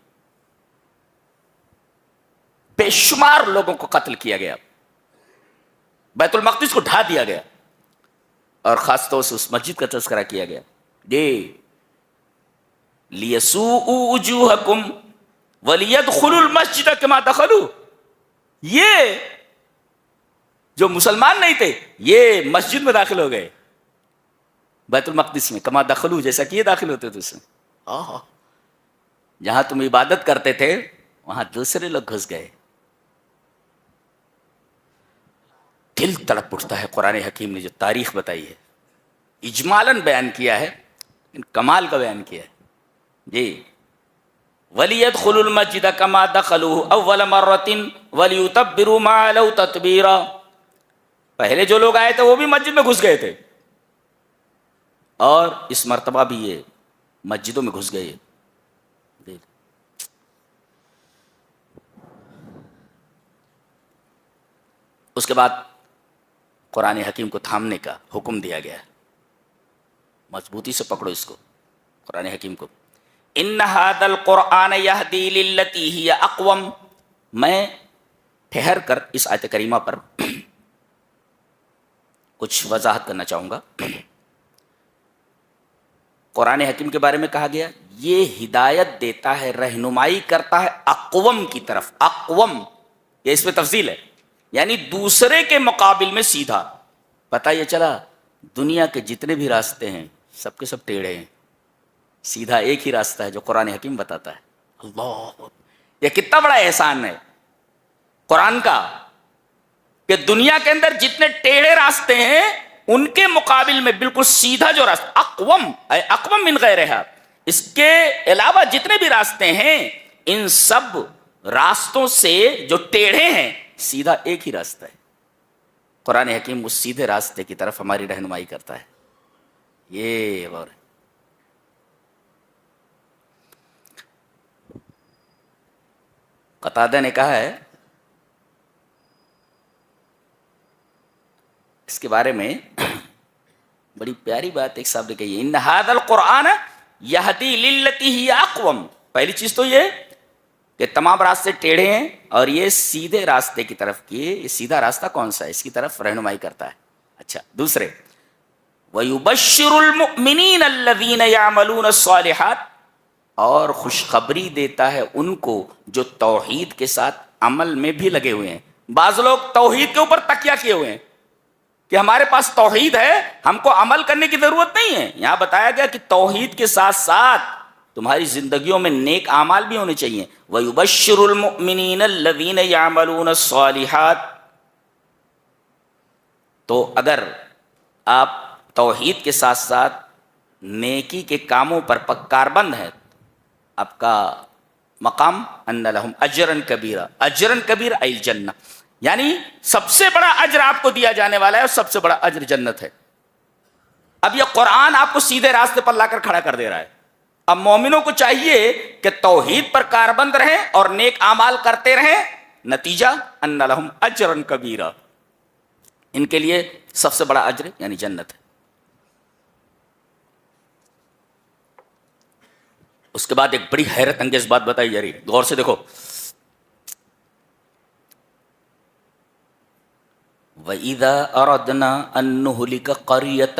بے شمار لوگوں کو قتل کیا گیا, بیت المقدس کو ڈھا دیا گیا, اور خاص طور سے اس مسجد کا تذکرہ کیا گیا. لِيَسُوءُوا وُجُوهَكُمْ وَلِيَدْخُلُوا الْمَسْجِدَ كَمَا دَخَلُوا. یہ جو مسلمان نہیں تھے یہ مسجد میں داخل ہو گئے, بیت المقدس میں, کما دخلوا جیسا کہ یہ داخل ہوتے تھے اس میں. جہاں تم عبادت کرتے تھے وہاں دوسرے لوگ گھس گئے. دل تڑپ اٹھتا ہے. قرآن حکیم نے جو تاریخ بتائی ہے, اجمالاً بیان کیا ہے, کمال کا بیان کیا ہے. جی وَلِيَدْخُلُوا الْمَسْجِدَ كَمَا دَخَلُوهُ أَوَّلَ مَرَّةٍ وَلِيُتَبِّرُوا مَا عَلَوْا تَتْبِيرًا. پہلے جو لوگ آئے تھے وہ بھی مسجد میں گھس گئے تھے, اور اس مرتبہ بھی یہ مسجدوں میں گھس گئے. اس کے بعد قرآن حکیم کو تھامنے کا حکم دیا گیا ہے. مضبوطی سے پکڑو اس کو, قرآن حکیم کو. ان ھذا القرآن یہدی للتی ہی اقوم. میں ٹھہر کر اس آیت کریمہ پر کچھ وضاحت کرنا چاہوں گا. قرآن حکیم کے بارے میں کہا گیا یہ ہدایت دیتا ہے, رہنمائی کرتا ہے اقوم کی طرف. اقوم یہ اس میں تفصیل ہے, یعنی دوسرے کے مقابل میں سیدھا. پتہ یہ چلا دنیا کے جتنے بھی راستے ہیں سب کے سب ٹیڑھے ہیں, سیدھا ایک ہی راستہ ہے جو قرآن حکیم بتاتا ہے. اللہ, یہ کتنا بڑا احسان ہے قرآن کا کہ دنیا کے اندر جتنے ٹیڑھے راستے ہیں ان کے مقابل میں بالکل سیدھا جو راستہ, اقوم اقوم من غیرہا, اس کے علاوہ جتنے بھی راستے ہیں ان سب راستوں سے جو ٹیڑھے ہیں سیدھا ایک ہی راستہ ہے. قرآن حکیم اس سیدھے راستے کی طرف ہماری رہنمائی کرتا ہے. یہ غور ہے. قتادہ نے کہا ہے اس کے بارے میں بڑی پیاری بات ایک صاحب نے کہی ہے, ان ھذا القرآن یہدی للتی ہی اقوم. پہلی چیز تو یہ کہ تمام راستے ٹیڑھے ہیں اور یہ سیدھے راستے کی طرف یہ سیدھا راستہ کون سا ہے اس کی طرف رہنمائی کرتا ہے. اچھا, دوسرے وَيُبَشِّرُ الْمُؤْمِنِينَ الَّذِينَ يَعْمَلُونَ الصَّالِحَاتِ, اور خوشخبری دیتا ہے ان کو جو توحید کے ساتھ عمل میں بھی لگے ہوئے ہیں. بعض لوگ توحید کے اوپر تکیہ کیے ہوئے ہیں کہ ہمارے پاس توحید ہے ہم کو عمل کرنے کی ضرورت نہیں ہے. یہاں بتایا گیا کہ توحید کے ساتھ ساتھ تمہاری زندگیوں میں نیک اعمال بھی ہونے چاہیے. وَيُبَشِّرُ الْمُؤْمِنِينَ الَّذِينَ يَعْمَلُونَ الصَّالِحَاتِ. تو اگر آپ توحید کے ساتھ ساتھ نیکی کے کاموں پر کاربند ہیں, آپ کا مقام ان لہم اجرا کبیرا. اجرا کبیر ای الجنہ, یعنی سب سے بڑا اجر آپ کو دیا جانے والا ہے اور سب سے بڑا اجر جنت ہے. اب یہ قرآن آپ کو سیدھے راستے پر لا کر کھڑا کر دے رہا ہے. اب مومنوں کو چاہیے کہ توحید پر کاربند رہیں اور نیک اعمال کرتے رہیں. نتیجہ ان لہم اجرا کبیرا, ان کے لیے سب سے بڑا اجر یعنی جنت ہے. اس کے بعد ایک بڑی حیرت انگیز بات بتائی جا رہی ہے, غور سے دیکھو. وَإِذَا أَرَدْنَا أَن نُهْلِكَ قَرْيَةً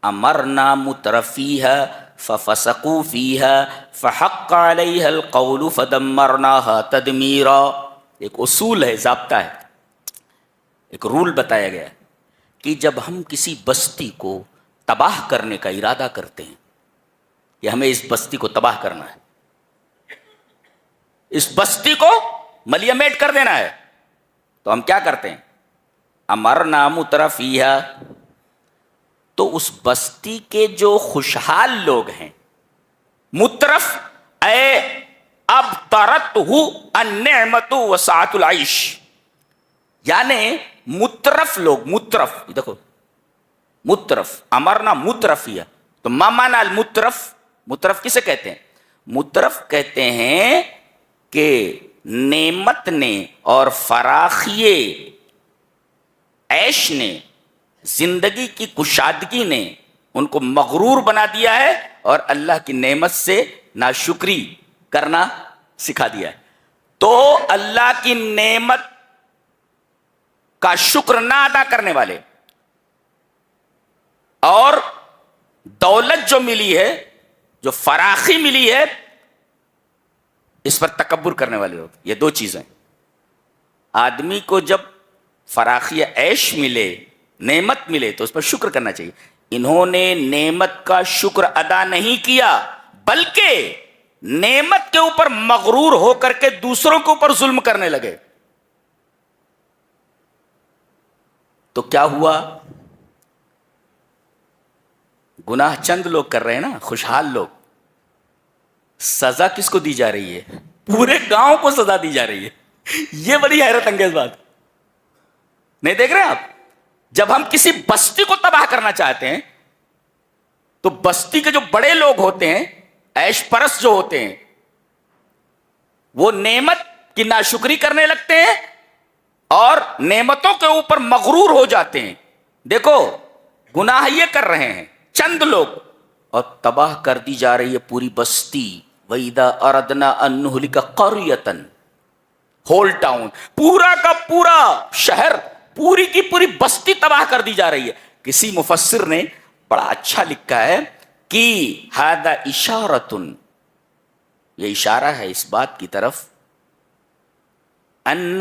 أَمَرْنَا مُتْرَفِيهَا فَفَسَقُوا فِيهَا فَحَقَّ عَلَيْهَا الْقَوْلُ فَدَمَّرْنَاهَا تَدْمِيرًا. ایک اصول ہے, ضابطہ ہے, ایک رول بتایا گیا ہے کہ جب ہم کسی بستی کو تباہ کرنے کا ارادہ کرتے ہیں کہ ہمیں اس بستی کو تباہ کرنا ہے, اس بستی کو ملیمیٹ کر دینا ہے, تو ہم کیا کرتے ہیں؟ امرنا مترفیہا, تو اس بستی کے جو خوشحال لوگ ہیں، مترف اے اب ترت النعمت وسعت العیش، یعنی مترف لوگ، مترف دیکھو، مترف امرنا مترف ہی ہے، تو ما معنی المترف؟ مترف کسے کہتے ہیں؟ مترف کہتے ہیں کہ نعمت نے اور فراخی عیش نے، زندگی کی کشادگی نے ان کو مغرور بنا دیا ہے اور اللہ کی نعمت سے ناشکری کرنا سکھا دیا ہے۔ تو اللہ کی نعمت کا شکر نہ ادا کرنے والے اور دولت جو ملی ہے، جو فراخی ملی ہے، اس پر تکبر کرنے والے لوگ، یہ دو چیزیں۔ آدمی کو جب فراخی عیش ملے، نعمت ملے، تو اس پر شکر کرنا چاہیے۔ انہوں نے نعمت کا شکر ادا نہیں کیا، بلکہ نعمت کے اوپر مغرور ہو کر کے دوسروں کے اوپر ظلم کرنے لگے۔ تو کیا ہوا؟ گناہ چند لوگ کر رہے ہیں نا، خوشحال لوگ، سزا کس کو دی جا رہی ہے؟ پورے گاؤں کو سزا دی جا رہی ہے۔ یہ بڑی حیرت انگیز بات نہیں دیکھ رہے آپ؟ جب ہم کسی بستی کو تباہ کرنا چاہتے ہیں تو بستی کے جو بڑے لوگ ہوتے ہیں، عیش پرست جو ہوتے ہیں، وہ نعمت کی ناشکری کرنے لگتے ہیں اور نعمتوں کے اوپر مغرور ہو جاتے ہیں۔ دیکھو گناہ یہ کر رہے ہیں چند لوگ، اور تباہ کر دی جا رہی ہے پوری بستی۔ وَإِذَا أَرَدْنَا أَن نُهْلِكَ قَرْيَةً، ہول ٹاؤن، پورا کا پورا شہر، پوری کی پوری بستی تباہ کر دی جا رہی ہے۔ کسی مفسر نے بڑا اچھا لکھا ہے کہ هذا اشارۃ، یہ اشارہ ہے اس بات کی طرف، ان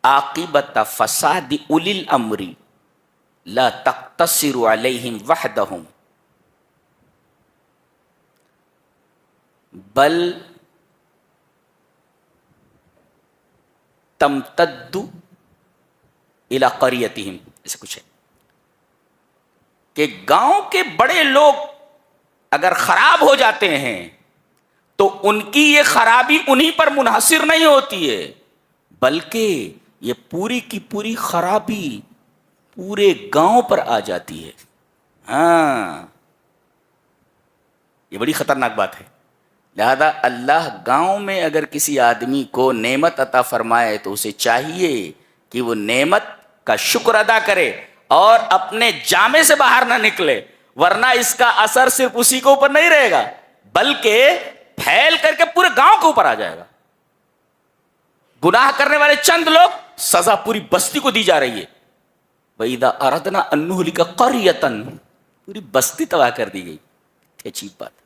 عاقبت فساد اولی الامر لا تقتصر علیہم وحدہم بل تمتد الی قریتہم، ایسے کچھ ہے کہ گاؤں کے بڑے لوگ اگر خراب ہو جاتے ہیں تو ان کی یہ خرابی انہی پر منحصر نہیں ہوتی ہے، بلکہ یہ پوری کی پوری خرابی پورے گاؤں پر آ جاتی ہے۔ ہاں، یہ بڑی خطرناک بات ہے۔ لہذا اللہ گاؤں میں اگر کسی آدمی کو نعمت عطا فرمائے تو اسے چاہیے کہ وہ نعمت کا شکر ادا کرے اور اپنے جامے سے باہر نہ نکلے، ورنہ اس کا اثر صرف اسی کے اوپر نہیں رہے گا بلکہ پھیل کر کے پورے گاؤں کے اوپر آ جائے گا۔ گناہ کرنے والے چند لوگ، سزا پوری بستی کو دی جا رہی ہے۔ وَإِذَا أَرَدْنَا أَن نُهْلِكَ قَرْيَةً، پوری بستی تباہ کر دی گئی۔ عجیب بات۔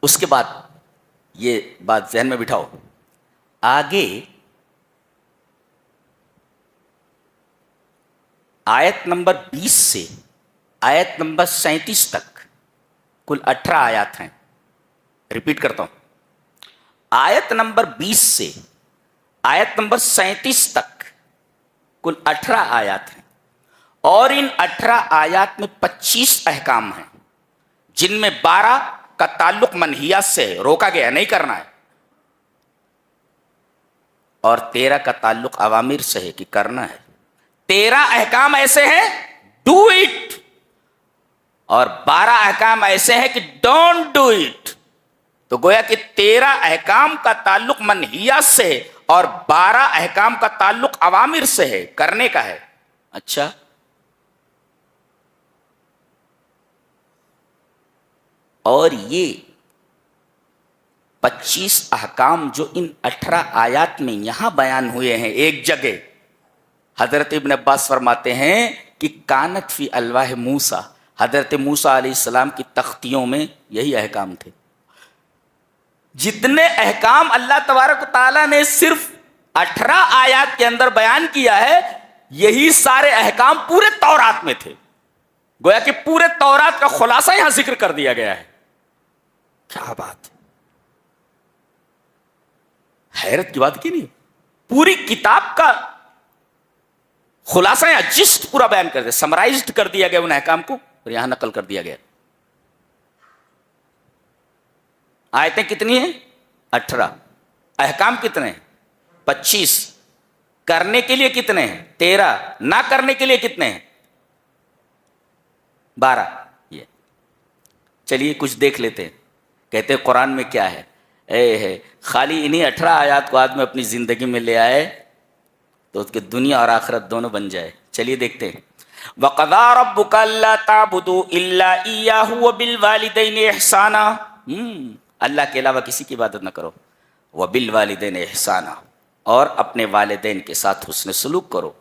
اس کے بعد یہ بات ذہن میں بٹھاؤ، آگے آیت نمبر 20 سے آیت نمبر 37 تک کل 18 آیات ہیں۔ ریپیٹ کرتا ہوں، آیت نمبر 20 سے آیت نمبر 37 تک کل 18 آیات ہیں، اور ان 18 آیات میں 25 احکام ہیں، جن میں 12 کا تعلق منہیات سے ہے، روکا گیا نہیں کرنا ہے، اور 13 کا تعلق اوامر سے ہے کہ کرنا ہے۔ 13 احکام ایسے ہیں ڈو اٹ، اور 12 احکام ایسے ہیں کہ ڈونٹ ڈو اٹ۔ تو گویا کہ 13 احکام کا تعلق منہیات سے ہے اور 12 احکام کا تعلق اوامر سے ہے، کرنے کا ہے۔ اچھا، اور یہ 25 احکام جو ان 18 آیات میں یہاں بیان ہوئے ہیں ایک جگہ، حضرت ابن عباس فرماتے ہیں کہ کانت فی الواح موسیٰ، حضرت موسیٰ علیہ السلام کی تختیوں میں یہی احکام تھے۔ جتنے احکام اللہ تبارک و تعالیٰ نے صرف 18 آیات کے اندر بیان کیا ہے، یہی سارے احکام پورے تورات میں تھے۔ گویا کہ پورے تورات کا خلاصہ یہاں ذکر کر دیا گیا ہے۔ کیا بات ہے، حیرت کی بات کی نہیں، پوری کتاب کا خلاصہ یا جسٹ پورا بیان کر دیا، سمرائزڈ کر دیا گیا ان احکام کو اور یہاں نقل کر دیا گیا۔ آیتیں کتنی ہیں؟ 18، احکام کتنے ہیں؟ 25، کرنے کے لیے کتنے ہیں؟ 13، نہ کرنے کے لیے کتنے ہیں؟ 12۔ یہ چلیے کچھ دیکھ لیتے ہیں، کہتے ہیں قرآن میں کیا ہے، ہے خالی انہی 18 آیات کو آدمی اپنی زندگی میں لے آئے تو اس کے دنیا اور آخرت دونوں بن جائے۔ چلیے دیکھتے ہیں۔ وَقَضَىٰ رَبُّكَ أَلَّا تَعْبُدُوا إِلَّا إِيَّاهُ وَبِالْوَالِدَيْنِ إِحْسَانًا، اللہ کے علاوہ کسی کی عبادت نہ کرو، وَبِالْوَالِدَيْنِ إِحْسَانًا، اور اپنے والدین کے ساتھ حسن سلوک کرو۔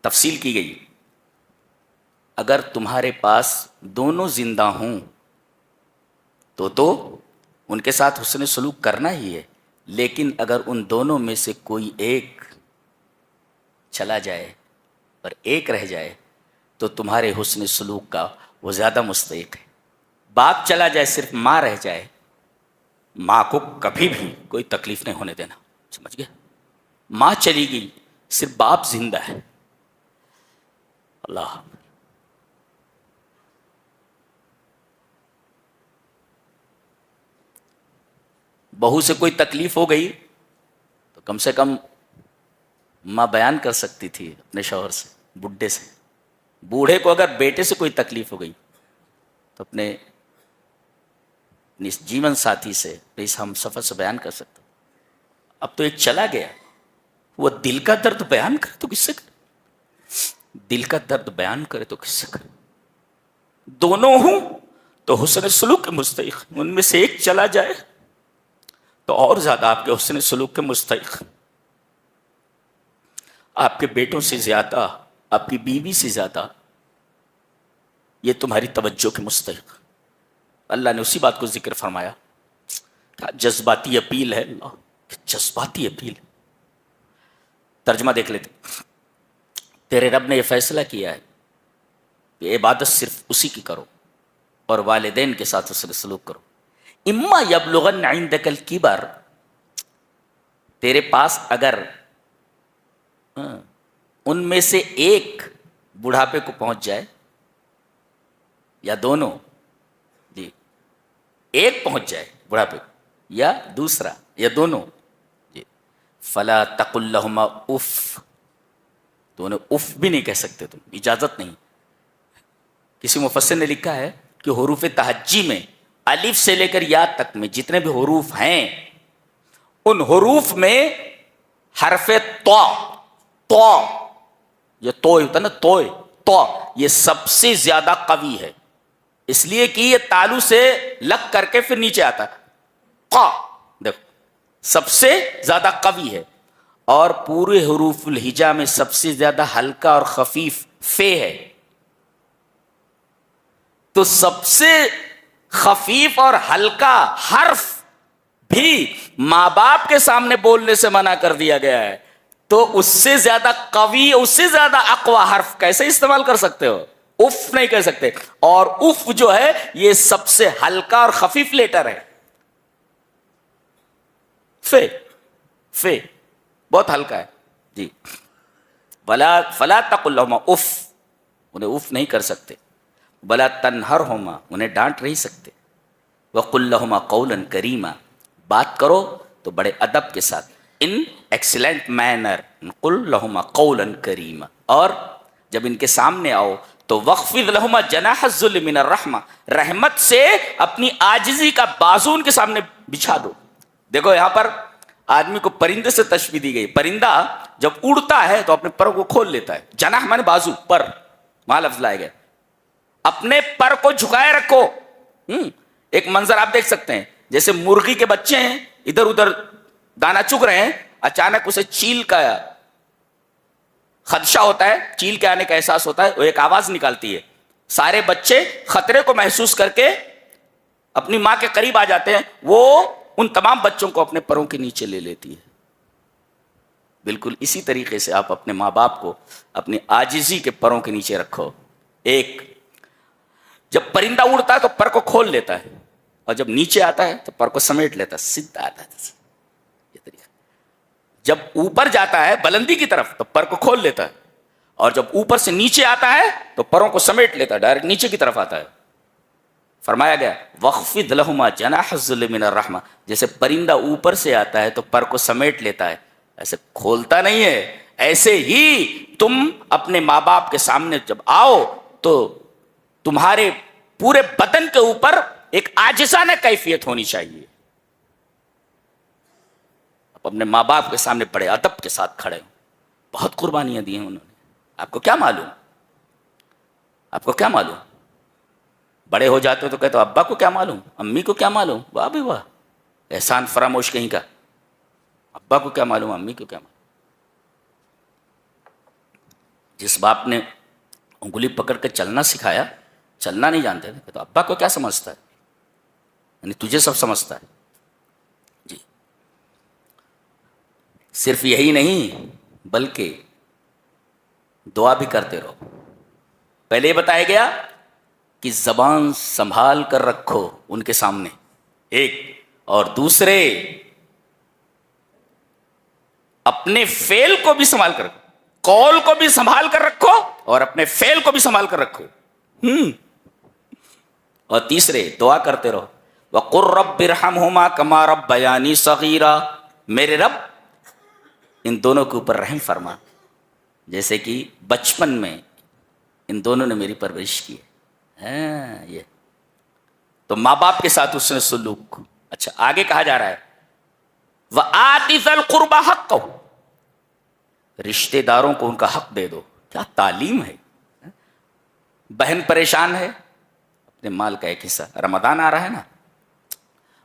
تفصیل کی گئی، اگر تمہارے پاس دونوں زندہ ہوں تو ان کے ساتھ حسن سلوک کرنا ہی ہے، لیکن اگر ان دونوں میں سے کوئی ایک چلا جائے اور ایک رہ جائے تو تمہارے حسن سلوک کا وہ زیادہ مستحق ہے۔ باپ چلا جائے، صرف ماں رہ جائے، ماں کو کبھی بھی کوئی تکلیف نہیں ہونے دینا، سمجھ گئے؟ ماں چلی گئی، صرف باپ زندہ ہے، اللہ۔ بہو سے کوئی تکلیف ہو گئی تو کم سے کم ماں بیان کر سکتی تھی اپنے شوہر سے، بڈھے سے۔ بوڑھے کو اگر بیٹے سے کوئی تکلیف ہو گئی تو اپنے جیون ساتھی سے، اس ہم سفر سے بیان کر سکتے۔ اب تو ایک چلا گیا، وہ دل کا درد بیان کرے تو کس سے کرے؟ دل کا درد بیان کرے تو کس سے کرے؟ دونوں ہوں تو حسن سلوک کے مستحق، ان میں سے ایک چلا جائے تو اور زیادہ آپ کے حسن سلوک کے مستحق، آپ کے بیٹوں سے زیادہ، آپ کی بیوی سے زیادہ یہ تمہاری توجہ کے مستحق۔ اللہ نے اسی بات کو ذکر فرمایا، کیا جذباتی اپیل ہے، اللہ جذباتی اپیل۔ ترجمہ دیکھ لیتے، تیرے رب نے یہ فیصلہ کیا ہے کہ عبادت صرف اسی کی کرو اور والدین کے ساتھ حسن سلوک کرو۔ اما یبلغن عندک الکبر، تیرے پاس اگر ان میں سے ایک بڑھاپے کو پہنچ جائے یا دونوں، جی ایک پہنچ جائے بڑھاپے کو یا دوسرا یا دونوں، جی فلا تقل لہما اف، تو انہیں اف بھی نہیں کہہ سکتے تم، اجازت نہیں۔ کسی مفسر نے لکھا ہے کہ حروف تہجی میں الف سے لے کر یا تک میں جتنے بھی حروف ہیں، ان حروف میں حرف تو یہ تو ہوتا نا، تو یہ سب سے زیادہ قوی ہے، اس لیے کہ یہ تالو سے لگ کر کے پھر نیچے آتا ہے، قا دیکھو سب سے زیادہ قوی ہے، اور پورے حروف الہجا میں سب سے زیادہ ہلکا اور خفیف فے ہے۔ تو سب سے خفیف اور ہلکا حرف بھی ماں باپ کے سامنے بولنے سے منع کر دیا گیا ہے، تو اس سے زیادہ قوی، اس سے زیادہ اقوی حرف کیسے استعمال کر سکتے ہو؟ اف نہیں کہہ سکتے، اور اف جو ہے یہ سب سے ہلکا اور خفیف لیٹر ہے، فے بہت ہلکا ہے، جی فلا تقل لهما اف، انہیں اف نہیں کر سکتے، بلا تنہرہما، انہیں ڈانٹ نہیں سکتے، وقل لهما قولا کریما، بات کرو تو بڑے ادب کے ساتھ، ان ایکسیلنٹ مینر، قل لهما قولا کریما، اور جب ان کے سامنے آؤ تو وخفض لهما جناح الذل من الرحمہ، رحمت سے اپنی عاجزی کا بازو ان کے سامنے بچھا دو۔ دیکھو یہاں پر آدمی کو پرندے سے تشبیہ دی گئی، پرندہ جب اڑتا ہے تو اپنے پر کو کھول لیتا ہے، جناح مانے بازو، پر وہاں لفظ لائے گئے، اپنے پر کو جھکائے رکھو۔ ایک منظر آپ دیکھ سکتے ہیں، جیسے مرغی کے بچے ہیں ادھر ادھر دانا چگ رہے ہیں، اچانک اسے چیل کا خدشہ ہوتا ہے، چیل کے آنے کا احساس ہوتا ہے، وہ ایک آواز نکالتی ہے، سارے بچے خطرے کو محسوس کر کے اپنی ماں کے قریب آ جاتے ہیں، وہ ان تمام بچوں کو اپنے پروں کے نیچے لے لیتی ہے۔ بالکل اسی طریقے سے آپ اپنے ماں باپ کو اپنی عاجزی کے پروں کے نیچے رکھو۔ ایک جب پرندہ اڑتا ہے تو پر کو کھول لیتا ہے، اور جب نیچے آتا ہے تو پر کو سمیٹ لیتا ہے، سیدھا آتا ہے یہ طریقہ۔ جب اوپر جاتا ہے بلندی کی طرف تو پر کو کھول لیتا ہے، اور جب اوپر سے نیچے آتا ہے تو پروں کو سمیٹ لیتا ہے، ڈائریکٹ نیچے کی طرف آتا ہے۔ فرمایا گیا وَخْفِضْ لَهُمَا جَنَاحَ الذُّلِّ مِنَ الرَّحْمَةِ، جیسے پرندہ اوپر سے آتا ہے تو پر کو سمیٹ لیتا ہے، ایسے کھولتا نہیں ہے، ایسے ہی تم اپنے ماں باپ کے سامنے جب آؤ تو تمہارے پورے بدن کے اوپر ایک عاجزانہ کیفیت ہونی چاہیے۔ اب اپنے ماں باپ کے سامنے بڑے ادب کے ساتھ کھڑے ہوں، بہت قربانیاں دی ہیں انہوں نے، آپ کو کیا معلوم، آپ کو کیا معلوم؟ بڑے ہو جاتے ہو تو کہتے ہو ابا کو کیا معلوم، امی کو کیا معلوم، واہ بھی واہ، احسان فراموش کہیں کا، ابا کو کیا معلوم، امی کو کیا معلوم۔ جس باپ نے انگلی پکڑ کے چلنا سکھایا، چلنا نہیں جانتے تھے، تو ابا کو کیا سمجھتا ہے، یعنی تجھے سب سمجھتا ہے۔ جی، صرف یہی نہیں بلکہ دعا بھی کرتے رہو۔ پہلے یہ بتایا گیا کہ زبان سنبھال کر رکھو ان کے سامنے، ایک، اور دوسرے اپنے فعل کو بھی سنبھال کر رکھو، قول کو بھی سنبھال کر رکھو اور اپنے فعل کو بھی سنبھال کر رکھو، اور تیسرے دعا کرتے رہو وَقُلْ رَبِّ ارْحَمْهُمَا كَمَا رَبَّيَانِي صَغِيرًا، میرے رب ان دونوں کے اوپر رحم فرما جیسے کہ بچپن میں ان دونوں نے میری پرورش کی ہے۔ یہ تو ماں باپ کے ساتھ اس نے سلوک۔ اچھا آگے کہا جا رہا ہے وَآتِ ذَا الْقُرْبَى حَقَّهُ، رشتے داروں کو ان کا حق دے دو۔ کیا تعلیم ہے! بہن پریشان ہے، اپنے مال کا ایک حصہ، رمضان آ رہا ہے نا،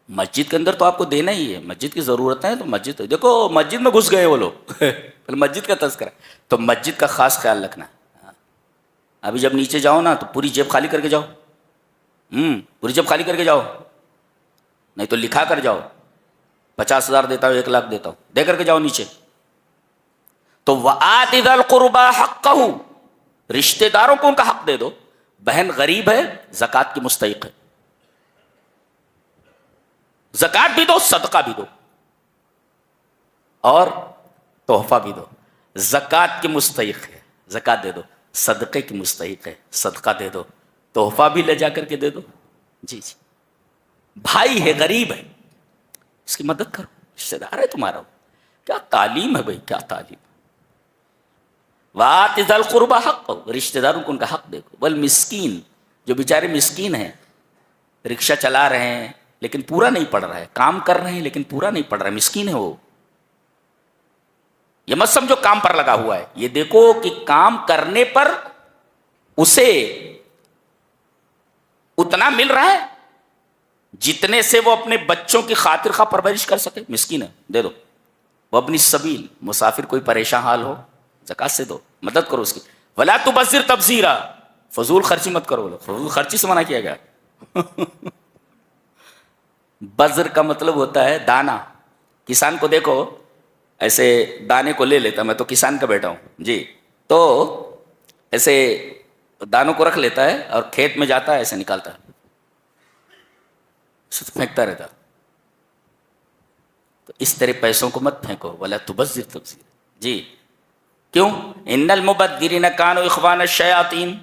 مسجد کے اندر تو آپ کو دینا ہی ہے، مسجد کی ضرورت ہے تو مسجد، دیکھو مسجد میں گھس گئے وہ لوگ پھر مسجد کا تذکرہ، تو مسجد کا خاص خیال رکھنا۔ ابھی جب نیچے جاؤ نا تو پوری جیب خالی کر کے جاؤ، پوری جیب خالی کر کے جاؤ، نہیں تو لکھا کر جاؤ 50,000 دیتا ہوں، 1,00,000 دیتا ہوں، دے کر کے جاؤ نیچے۔ تو وَآتِ ذَا الْقُرْبَى حَقَّهُ، رشتے داروں کو ان کا حق دے دو۔ بہن غریب ہے، زکوٰۃ کی مستحق ہے، زکوٰۃ بھی دو، صدقہ بھی دو، اور تحفہ بھی دو۔ زکوٰۃ کی مستحق ہے، زکوٰۃ دے دو، صدقے کی مستحق ہے، صدقہ دے دو، تحفہ بھی لے جا کر کے دے دو۔ جی جی، بھائی ہے، غریب ہے، اس کی مدد کرو، رشتے دار ہے تمہارا۔ کیا تعلیم ہے بھائی، کیا تعلیم! وَآتِ ذَا الْقُرْبَى حَقَّهُ، رشتے داروں کو ان کا حق دے دو۔ والمسکین، جو بیچارے مسکین ہیں، رکشہ چلا رہے ہیں لیکن پورا نہیں پڑ رہا ہے، کام کر رہے ہیں لیکن پورا نہیں پڑ رہا ہے، مسکین ہے وہ۔ یہ مت سمجھو کام پر لگا ہوا ہے، یہ دیکھو کہ کام کرنے پر اسے اتنا مل رہا ہے جتنے سے وہ اپنے بچوں کی خاطر خواہ پرورش کر سکے، مسکین ہے، دے دو۔ وابن السبیل، مسافر کوئی پریشان حال ہو، زکوٰۃ سے دو، مدد کرو اس کی۔ ولا تبذر تبذیرا، فضول خرچی مت کرو، فضول خرچی سے منع کیا گیا۔ بذر کا مطلب ہوتا ہے دانا۔ کسان کو دیکھو ایسے دانے کو لے لیتا، میں تو کسان کا بیٹا ہوں جی، تو ایسے دانوں کو رکھ لیتا ہے اور کھیت میں جاتا ہے، ایسے نکالتا ہے، پھینکتا رہتا۔ تو اس طرح پیسوں کو مت پھینکو، ولا تبذر تبذیر۔ جی کیوں؟ ان المبذرین کانوا اخوان الشیاطین،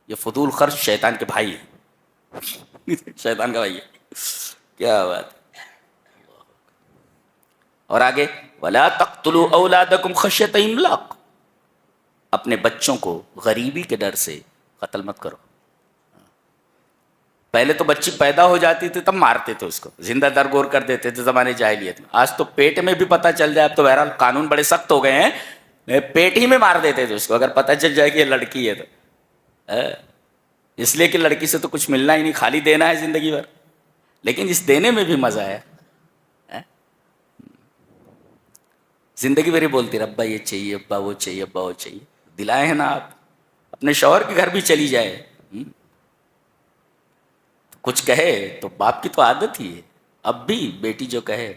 یہ فضول خرچ شیطان کے بھائی ہیں شیطان کا بھائی ہے۔ کیا بات! اور آگے ولا تقتلوا اولادکم خشیۃ املاق، اپنے بچوں کو غریبی کے ڈر سے قتل مت کرو۔ پہلے تو بچی پیدا ہو جاتی تھی تب مارتے تھے اس کو، زندہ درگور کر دیتے تھے زمانے جاہلیت میں۔ آج تو پیٹ میں بھی پتہ چل جائے، اب تو بہرحال قانون بڑے سخت ہو گئے ہیں، پیٹ ہی میں مار دیتے تھے اس کو اگر پتہ چل جائے کہ یہ لڑکی ہے تو، اس لیے کہ لڑکی سے تو کچھ ملنا ہی نہیں، خالی دینا ہے زندگی بھر، لیکن اس دینے میں بھی مزہ ہے۔ زندگی بھر بولتی رہے ابا یہ چاہیے، ابا وہ چاہیے، ابا وہ چاہیے، دلائے ہیں نا آپ۔ اپنے شوہر کے گھر بھی چلی جائے، کچھ کہے تو باپ کی تو عادت ہی ہے، اب بھی بیٹی جو کہے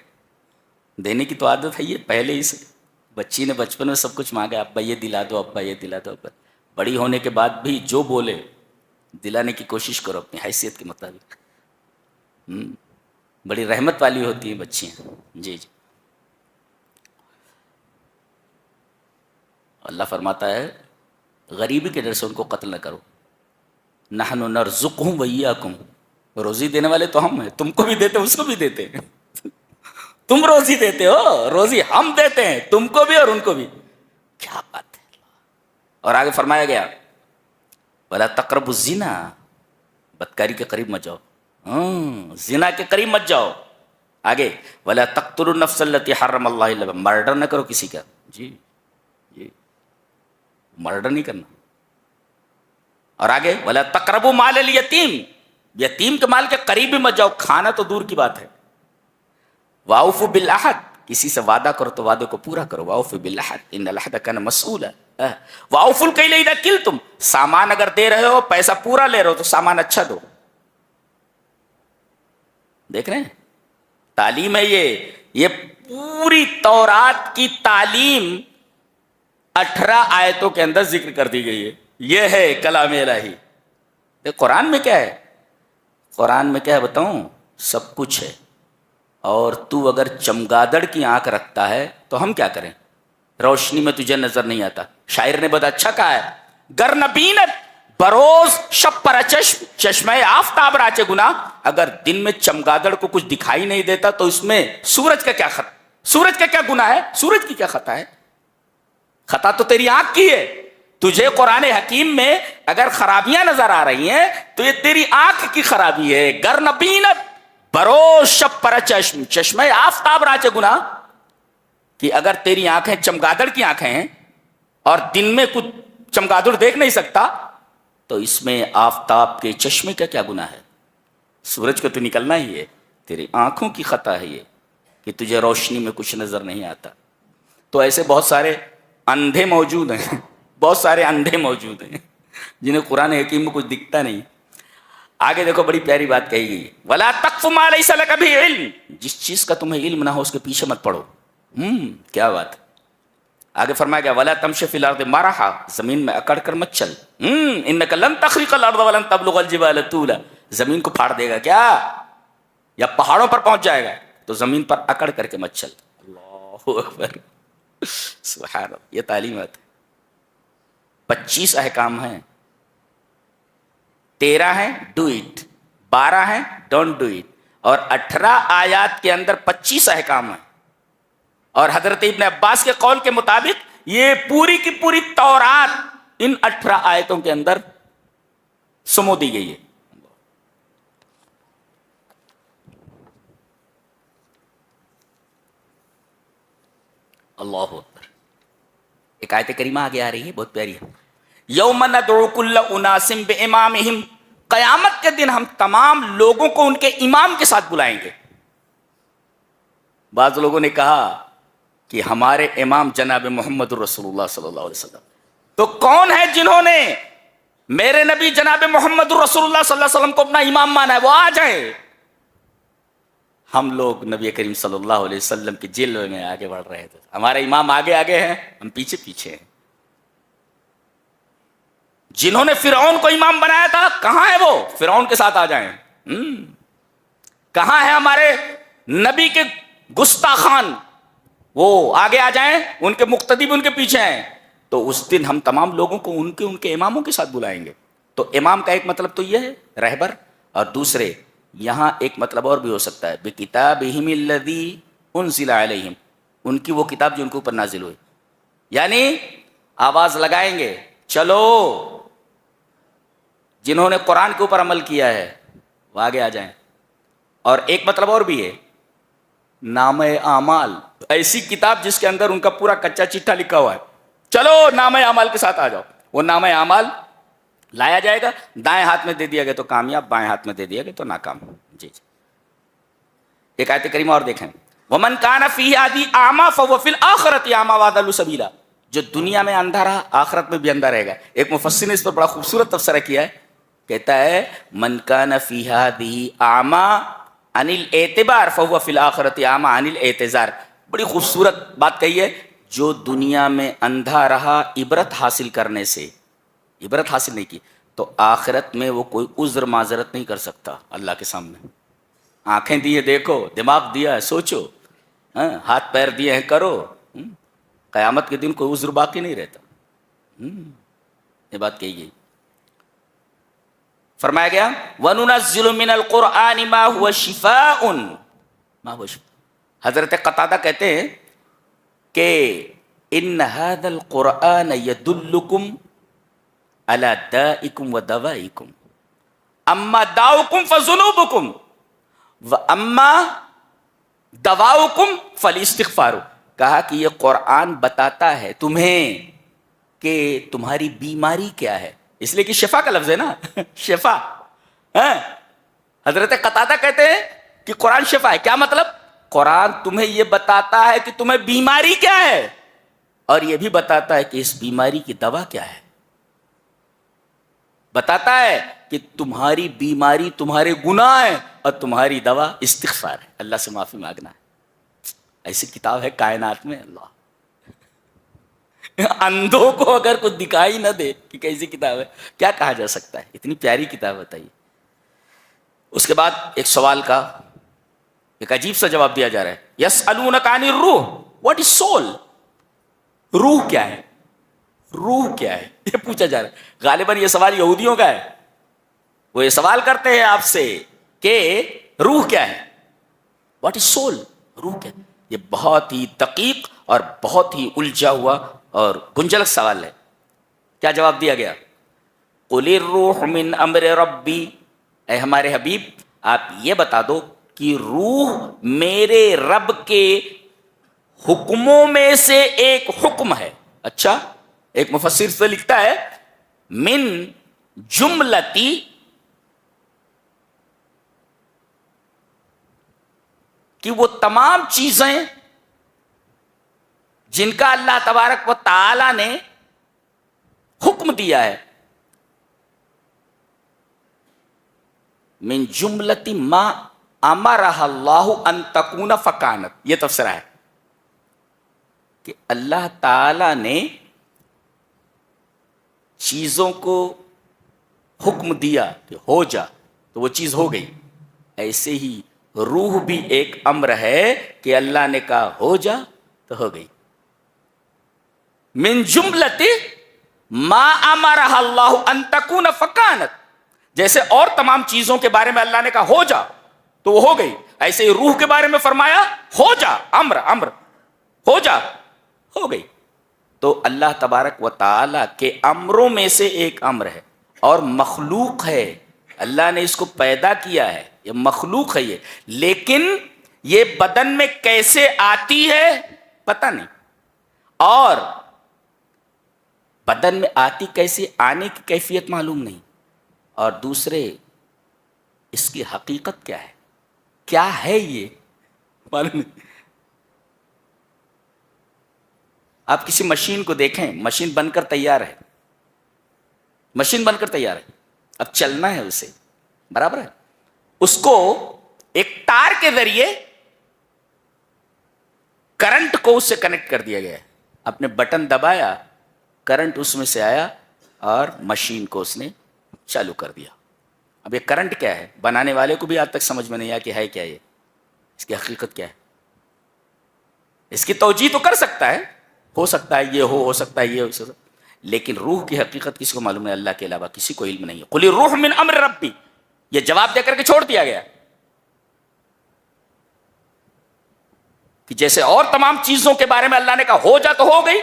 دینے کی تو عادت ہے، یہ پہلے ہی سے بچی نے بچپن میں سب کچھ مانگا، ابا یہ دلا دو، ابا یہ دلا دو، ابا۔ بڑی ہونے کے بعد بھی جو بولے دلانے کی کوشش کرو اپنی حیثیت کے مطابق۔ بڑی رحمت والی ہوتی ہیں بچیاں. جی جی. اللہ فرماتا ہے غریبی کے ڈر سے ان کو قتل نہ کرو. نحن نرزقہم وایاکم، روزی دینے والے تو ہم ہیں، تم کو بھی دیتے اس کو بھی دیتے ہیں. تم روزی دیتے ہو، روزی ہم دیتے ہیں تم کو بھی اور ان کو بھی. کیا بات ہے. اور آگے فرمایا گیا ولا تقربوا الزنا، بدکاری کے قریب مت جاؤ، زنا کے قریب مت جاؤ. آگے ولا تقتلوا النفس التي حرم اللہ الا بالحق، مرڈر نہ کرو کسی کا. جی جی، مرڈر نہیں کرنا. اور آگے ولا تقربوا مال الیتیم، یتیم کے مال کے قریب بھی مت جاؤ، کھانا تو دور کی بات ہے. واوفوا بالعہد، کسی سے وعدہ کرو تو وعدے کو پورا کرو. واوفوا بالعہد ان العہد کان مسئولا. واوفوا الکیل اذا کلتم، سامان اگر دے رہے ہو پیسہ پورا لے رہے ہو تو سامان اچھا دو. دیکھ رہے ہیں تعلیم ہے یہ پوری تورات کی تعلیم 18 آیتوں کے اندر ذکر کر دی گئی ہے. یہ ہے کلام الہی. قرآن میں کیا ہے؟ قرآن میں کیا ہے بتاؤں؟ سب کچھ ہے. اور تو اگر چمگادڑ کی آنکھ رکھتا ہے تو ہم کیا کریں؟ روشنی میں تجھے نظر نہیں آتا. شاعر نے بہت اچھا کہا ہے گر نبینت بروز شب پر چشم چشمہ آفتاب راچے گناہ. اگر دن میں چمگادڑ کو کچھ دکھائی نہیں دیتا تو اس میں سورج کا کیا خطا، سورج کا کیا گناہ ہے، سورج کی کیا خطا ہے؟ خطا تو تیری آنکھ کی ہے. تجھے قرآن حکیم میں اگر خرابیاں نظر آ رہی ہیں تو یہ تیری آنکھ کی خرابی ہے. گر نبینت بروز شب پر چشم چشمہ آفتاب راچے گناہ، کہ اگر تیری آنکھیں چمگادڑ کی آنکھیں ہیں اور دن میں کچھ چمگادڑ دیکھ نہیں سکتا تو اس میں آفتاب کے چشمے کا کیا گناہ ہے؟ سورج کو تو نکلنا ہی ہے. تیری آنکھوں کی خطا ہے یہ کہ تجھے روشنی میں کچھ نظر نہیں آتا. تو ایسے بہت سارے اندھے موجود ہیں، بہت سارے اندھے موجود ہیں جنہیں قرآن حکیم میں کچھ دکھتا نہیں. آگے دیکھو بڑی پیاری بات کہی گئی ولا تقف ما لیس لک بہ علم، جس چیز کا تمہیں علم نہ ہو اس کے پیچھے مت پڑو. کیا بات. آگے فرمایا گیا ولا تمشی فی الارض مرحا، زمین میں اکڑ کر مت چل. انک لن تخرق الارض ولن تبلغ الجبال طولا، زمین کو پھاڑ دے گا کیا یا پہاڑوں پر پہنچ جائے گا؟ تو زمین پر اکڑ کر کے مت چل. اللہ اکبر، سبحان اللہ. یہ تعلیمات 25 احکام ہیں، 13 ہیں ڈو اٹ، 12 ہیں ڈونٹ ڈو اٹ، اور 18 آیات کے اندر 25 احکام ہیں. اور حضرت ابن عباس کے قول کے مطابق یہ پوری کی پوری تورات ان 18 آیتوں کے اندر سمو دی گئی ہے. اللہ اکبر. ایک آیت کریمہ آگے آ رہی ہے بہت پیاری ہے. یوم ندعو کل اناس بامامہم، قیامت کے دن ہم تمام لوگوں کو ان کے امام کے ساتھ بلائیں گے. بعض لوگوں نے کہا کہ ہمارے امام جناب محمد رسول اللہ صلی اللہ علیہ وسلم. تو کون ہے جنہوں نے میرے نبی جناب محمد رسول اللہ صلی اللہ علیہ وسلم کو اپنا امام مانا ہے؟ وہ آ جائیں. ہم لوگ نبی کریم صلی اللہ علیہ وسلم کے جلوے میں آگے بڑھ رہے تھے. ہمارے امام آگے آگے ہیں، ہم پیچھے پیچھے ہیں. جنہوں نے فرعون کو امام بنایا تھا کہاں ہے وہ؟ فرعون کے ساتھ آ جائیں. کہاں ہے ہمارے نبی کے گستاخان؟ وہ آگے آ جائیں، ان کے مقتدی بھی ان کے پیچھے ہیں. تو اس دن ہم تمام لوگوں کو ان کے اماموں کے ساتھ بلائیں گے. تو امام کا ایک مطلب تو یہ ہے رہبر، اور دوسرے یہاں ایک مطلب اور بھی ہو سکتا ہے بکتابہم الذی انزل علیہم، ان کی وہ کتاب جو ان کے اوپر نازل ہوئی. یعنی آواز لگائیں گے چلو جنہوں نے قرآن کے اوپر عمل کیا ہے وہ آگے آ جائیں. اور ایک مطلب اور بھی ہے نامہ اعمال، ایسی کتاب جس کے اندر ان کا پورا کچا چٹھا لکھا ہوا ہے، چلو نامہ اعمال کے ساتھ آ جاؤ. وہ نامہ اعمال لایا جائے گا، دائیں ہاتھ میں دے دیا گیا تو کامیاب، بائیں ہاتھ میں دے دیا گیا تو ناکام. جی جی. ایک آیت کریمہ اور دیکھیں ومن کان فی ہذہ اعمی فهو فی الاخرۃ اعمی واضل سبیلا، جو دنیا میں اندھا رہا آخرت میں بھی اندھا رہے گا. ایک مفسر نے اس پر بڑا خوبصورت تبصرہ کیا ہے، کہتا ہے من کان فی ہذہ اعمی عن الاعتبار فهو فی الاخرۃ اعمی عن الاعتذار. بڑی خوبصورت بات کہی ہے. جو دنیا میں اندھا رہا عبرت حاصل کرنے سے، عبرت حاصل نہیں کی تو آخرت میں وہ کوئی عذر معذرت نہیں کر سکتا اللہ کے سامنے. آنکھیں دی ہے دیکھو، دماغ دیا ہے سوچو، ہاتھ پیر دیے ہیں کرو، قیامت کے دن کوئی عذر باقی نہیں رہتا. یہ بات کہی گئی. فرمایا گیا وَنُنَزِّلُ مِنَ الْقُرْآنِ مَا هُوَ شِفَاءٌ ما هو شفاء. حضرت قتادہ کہتے ہیں کہ ان هذا القرآن يدلكم على دائكم ودوائكم اما داؤكم فذنوبكم واما دواؤكم فالاستغفار. کہا کہ یہ قرآن بتاتا ہے تمہیں کہ تمہاری بیماری کیا ہے، اس لیے کہ شفا کا لفظ ہے نا شفا. حضرت قتادہ کہتے ہیں کہ قرآن شفا ہے. کیا مطلب؟ قرآن تمہیں یہ بتاتا ہے کہ تمہیں بیماری کیا ہے، اور یہ بھی بتاتا ہے کہ اس بیماری کی دوا کیا ہے. بتاتا ہے کہ تمہاری بیماری تمہارے گناہ ہے اور تمہاری دوا استغفار ہے، اللہ سے معافی مانگنا ہے. ایسی کتاب ہے کائنات میں. اللہ اندھوں کو اگر کچھ دکھائی نہ دے کہ کیسی کتاب ہے، کیا کہا جا سکتا ہے؟ اتنی پیاری کتاب بتائیے. اس کے بعد ایک سوال کا ایک عجیب سا جواب دیا جا رہا ہے. یسألونک عن الروح، واٹ از سول؟ روح کیا ہے؟ روح کیا ہے یہ پوچھا جا رہا ہے. غالباً یہ سوال یہودیوں کا ہے. وہ یہ سوال کرتے ہیں آپ سے کہ روح کیا ہے، واٹ از سول، روح کیا ہے. یہ بہت ہی دقیق اور بہت ہی الجھا ہوا اور گنجلک سوال ہے. کیا جواب دیا گیا؟ قل الروح من امر ربی، اے ہمارے حبیب آپ یہ بتا دو کہ روح میرے رب کے حکموں میں سے ایک حکم ہے. اچھا، ایک مفسر سے لکھتا ہے من جملتی کہ وہ تمام چیزیں جن کا اللہ تبارک و تعالی نے حکم دیا ہے، من جملتی ما امرہ اللہ ان تکون فکانت. یہ تفسیرہ ہے کہ اللہ تعالی نے چیزوں کو حکم دیا کہ ہو جا تو وہ چیز ہو گئی. ایسے ہی روح بھی ایک امر ہے کہ اللہ نے کہا ہو جا تو ہو گئی. من جملت ما امرہ اللہ ان تکون فکانت، جیسے اور تمام چیزوں کے بارے میں اللہ نے کہا ہو جا تو وہ ہو گئی، ایسے ہی روح کے بارے میں فرمایا ہو جا، امر ہو جا، ہو گئی. تو اللہ تبارک و تعالی کے امروں میں سے ایک امر ہے اور مخلوق ہے. اللہ نے اس کو پیدا کیا ہے، یہ مخلوق ہے یہ، لیکن یہ بدن میں کیسے آتی ہے پتہ نہیں، اور بدن میں آتی کیسے، آنے کی کیفیت معلوم نہیں، اور دوسرے اس کی حقیقت کیا ہے یہ معلوم نہیں. آپ کسی مشین کو دیکھیں، مشین بن کر تیار ہے، مشین بن کر تیار ہے، اب چلنا ہے اسے، برابر ہے. اس کو ایک تار کے ذریعے کرنٹ کو اس سے کنیکٹ کر دیا گیا ہے. آپ نے بٹن دبایا، کرنٹ اس میں سے آیا اور مشین کو اس نے چالو کر دیا. اب یہ کرنٹ کیا ہے، بنانے والے کو بھی آج تک سمجھ میں نہیں آیا کہ ہے کیا یہ، اس کی حقیقت کیا ہے. اس کی توجیہ تو کر سکتا ہے، ہو سکتا ہے یہ ہو سکتا ہے یہ ہو سکتا ہے، لیکن روح کی حقیقت کسی کو معلوم ہے، اللہ کے علاوہ کسی کو علم نہیں ہے. قل الروح من امر ربی، یہ جواب دے کر کے چھوڑ دیا گیا کہ جیسے اور تمام چیزوں کے بارے میں اللہ نے کہا ہو جا تو ہو گئی،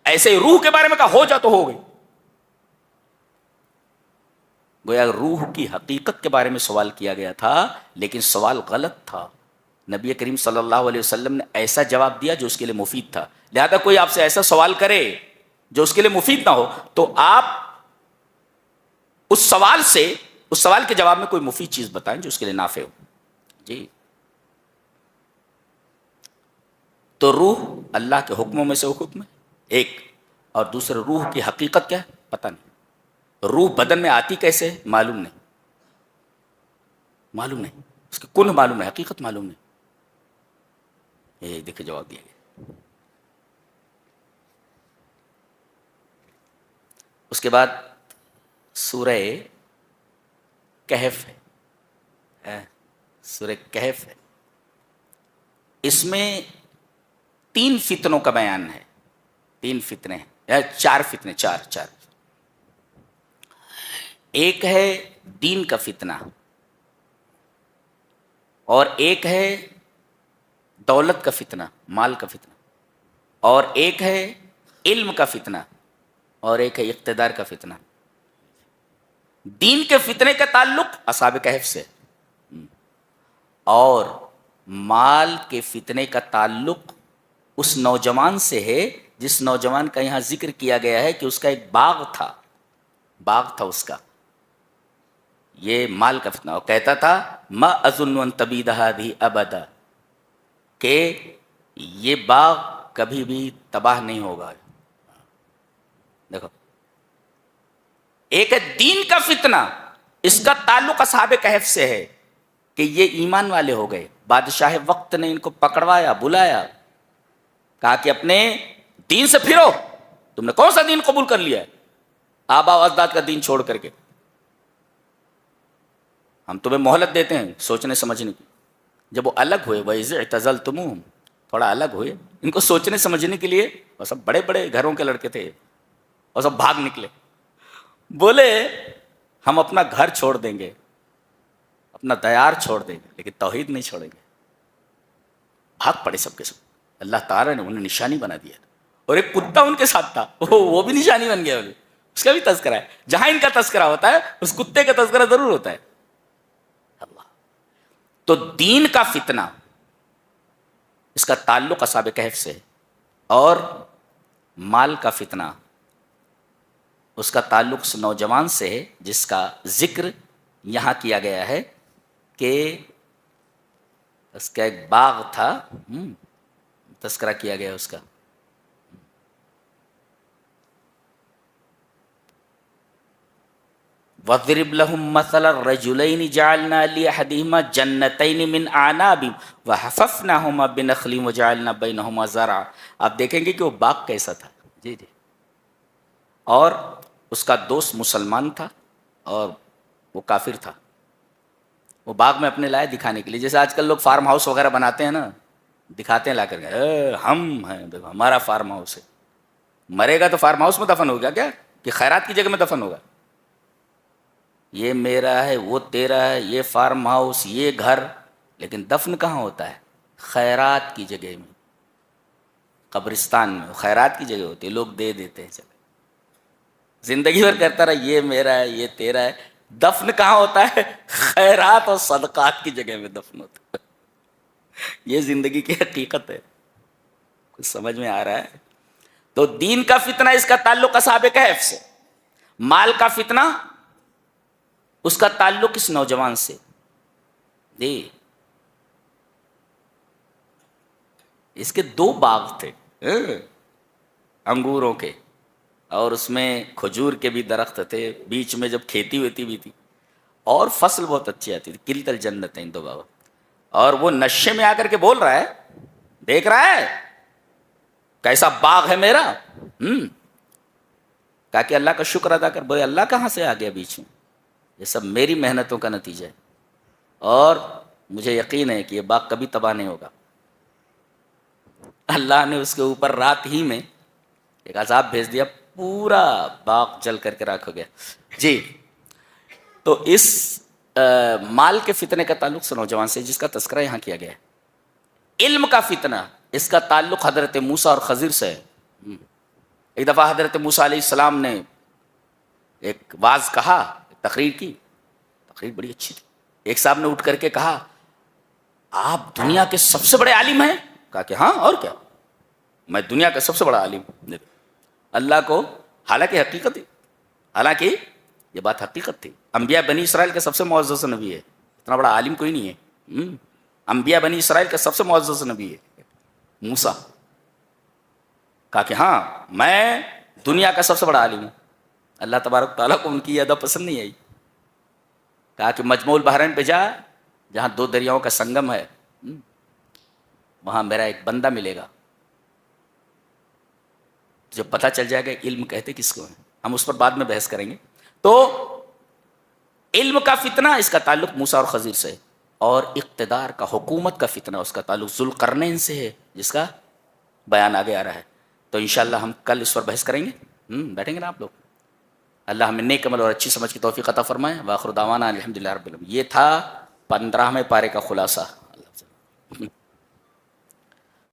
ایسے ہی روح کے بارے میں کہا ہو جا تو ہو گئی. گویا روح کی حقیقت کے بارے میں سوال کیا گیا تھا، لیکن سوال غلط تھا. نبی کریم صلی اللہ علیہ وسلم نے ایسا جواب دیا جو اس کے لیے مفید تھا. لہذا کوئی آپ سے ایسا سوال کرے جو اس کے لیے مفید نہ ہو تو آپ اس سوال کے جواب میں کوئی مفید چیز بتائیں جو اس کے لیے نافع ہو. جی، تو روح اللہ کے حکموں میں سے وہ حکم ہے ایک، اور دوسرے روح کی حقیقت کیا ہے پتہ نہیں. روح بدن میں آتی کیسے معلوم نہیں، اس کی کن معلوم ہے، حقیقت معلوم نہیں. یہ دیکھیں جواب دیا گیا. اس کے بعد سورہ کہف ہے. سورہ کہف ہے. اس میں 3 فتنوں کا بیان ہے. 3 فتنے ہیں یا 4 فتنے، چار. ایک ہے دین کا فتنہ، اور ایک ہے دولت کا فتنہ، مال کا فتنہ، اور ایک ہے علم کا فتنہ، اور ایک ہے اقتدار کا فتنہ. دین کے فتنے کا تعلق اصحاب کہف سے، اور مال کے فتنے کا تعلق اس نوجوان سے ہے جس نوجوان کا یہاں ذکر کیا گیا ہے کہ اس کا ایک باغ تھا اس کا. یہ مال کا فتنہ. اور کہتا تھا ما اظن ان تبید هذه ابدا، کہ یہ باغ کبھی بھی تباہ نہیں ہوگا. دیکھو، ایک ہے دین کا فتنہ، اس کا تعلق اصحاب کہف سے ہے کہ یہ ایمان والے ہو گئے. بادشاہ وقت نے ان کو پکڑوایا، بلایا، کہا کہ اپنے دین سے پھرو. تم نے کون سا دین قبول کر لیا ہے؟ آبا و اجداد کا دین چھوڑ کر کے. ہم تمہیں مہلت دیتے ہیں سوچنے سمجھنے کی. جب وہ الگ ہوئے، وَإِذِ اعْتَزَلْتُمُوهُمْ، تھوڑا الگ ہوئے ان کو سوچنے سمجھنے کے لیے، اور سب بڑے بڑے گھروں کے لڑکے تھے اور سب بھاگ نکلے. بولے ہم اپنا گھر چھوڑ دیں گے، اپنا دیار چھوڑ دیں گے، لیکن توحید نہیں چھوڑیں گے. بھاگ پڑے سب کے سب. اللہ تعالیٰ نے انہیں نشانی بنا دیا. اور ایک کتا ان کے ساتھ تھا، وہ بھی نشانی بن گیا. اس کا بھی تذکرہ ہے. جہاں ان کا تذکرہ ہوتا ہے اس کتے کا تذکرہ ضرور ہوتا ہے. اللہ. تو دین کا فتنہ، اس کا تعلق اصحاب کہف سے، اور مال کا فتنہ اس کا تعلق اس نوجوان سے ہے جس کا ذکر یہاں کیا گیا ہے کہ اس کا ایک باغ تھا. تذکرہ کیا گیا اس کا. وَاضْرِبْ لَهُمْ مَثَلَ الرَّجُلَيْنِ جَعَلْنَا لِأَحَدِهِمَا جَنَّتَيْنِ مِنْ أَعْنَابٍ وَحَفَفْنَاهُمَا بِنَخْلٍ وَجَعَلْنَا بَيْنَهُمَا زَرْعًا. آپ دیکھیں گے کہ وہ باغ کیسا تھا. جی. اور اس کا دوست مسلمان تھا اور وہ کافر تھا. وہ باغ میں اپنے لائے دکھانے کے لیے، جیسے آج کل لوگ فارم ہاؤس وغیرہ بناتے ہیں نا، دکھاتے ہیں لا کر کے، ہم ہیں دیکھو ہمارا فارم ہاؤس ہے. مرے گا تو فارم ہاؤس میں دفن ہوگا کیا کہ خیرات کی جگہ میں دفن ہوگا؟ یہ میرا ہے، وہ تیرا ہے، یہ فارم ہاؤس، یہ گھر، لیکن دفن کہاں ہوتا ہے؟ خیرات کی جگہ میں، قبرستان میں. خیرات کی جگہ ہوتی ہے، لوگ دے دیتے ہیں. چلے زندگی بھر کرتا رہا یہ میرا ہے، یہ تیرا ہے. دفن کہاں ہوتا ہے؟ خیرات اور صدقات کی جگہ میں دفن ہوتا ہے. یہ زندگی کی حقیقت ہے. کچھ سمجھ میں آ رہا ہے؟ تو دین کا فتنہ اس کا تعلق اصحاب کہف سے، مال کا فتنہ اس کا تعلق اس نوجوان سے. جی. اس کے 2 باغ تھے انگوروں کے، اور اس میں کھجور کے بھی درخت تھے، بیچ میں جب کھیتی ہوتی بھی تھی، اور فصل بہت اچھی آتی تھی. کلتا الجنت ہیں 2 باغ. اور وہ نشے میں آ کر کے بول رہا ہے، دیکھ رہا ہے کیسا باغ ہے میرا. کہا کہ اللہ کا شکر ادا کر. بولے اللہ کہاں سے آ گیا بیچ میں؟ یہ سب میری محنتوں کا نتیجہ ہے، اور مجھے یقین ہے کہ یہ باغ کبھی تباہ نہیں ہوگا. اللہ نے اس کے اوپر رات ہی میں ایک عذاب بھیج دیا، پورا باغ جل کر کے راکھ ہو گیا. جی. تو اس مال کے فتنے کا تعلق سے نوجوان سے جس کا تذکرہ یہاں کیا گیا ہے. علم کا فتنہ اس کا تعلق حضرت موسیٰ اور خضر سے ہے. ایک دفعہ حضرت موسیٰ علیہ السلام نے ایک واعظ کہا، تقریر کی. تقریر بڑی اچھی تھی. ایک صاحب نے اٹھ کر کے کہا آپ دنیا کے سب سے بڑے عالم ہیں؟ کہا کہ ہاں اور کیا، میں دنیا کا سب سے بڑا عالم ہوں. اللہ کو، حالانکہ حقیقت ہے، حالانکہ یہ بات حقیقت تھی. انبیاء بنی اسرائیل کا سب سے معزز نبی ہے، اتنا بڑا عالم کوئی نہیں ہے. انبیاء بنی اسرائیل کا سب سے معزز نبی ہے موسیٰ. کہا کہ ہاں میں دنیا کا سب سے بڑا عالم ہوں. اللہ تبارک تعالیٰ کو ان کی یہ ادا پسند نہیں آئی. کہا کہ مجمع البحرین پہ جا، جہاں 2 دریاؤں کا سنگم ہے، وہاں میرا ایک بندہ ملے گا، جب پتہ چل جائے گا علم کہتے کس کو ہیں. ہم اس پر بعد میں بحث کریں گے. تو علم کا فتنہ اس کا تعلق موسیٰ اور خضر سے، اور اقتدار کا، حکومت کا فتنہ، اس کا تعلق ذوالقرنین سے ہے، جس کا بیان آگے آ رہا ہے. تو انشاءاللہ ہم کل اس پر بحث کریں گے. بیٹھیں گے نا آپ لوگ؟ اللہ ہمیں نیک عمل اور اچھی سمجھ کی توفیق عطا فرمائے. وآخر دعوانا الحمدللہ رب العالمین. یہ تھا 15ویں پارے کا خلاصہ.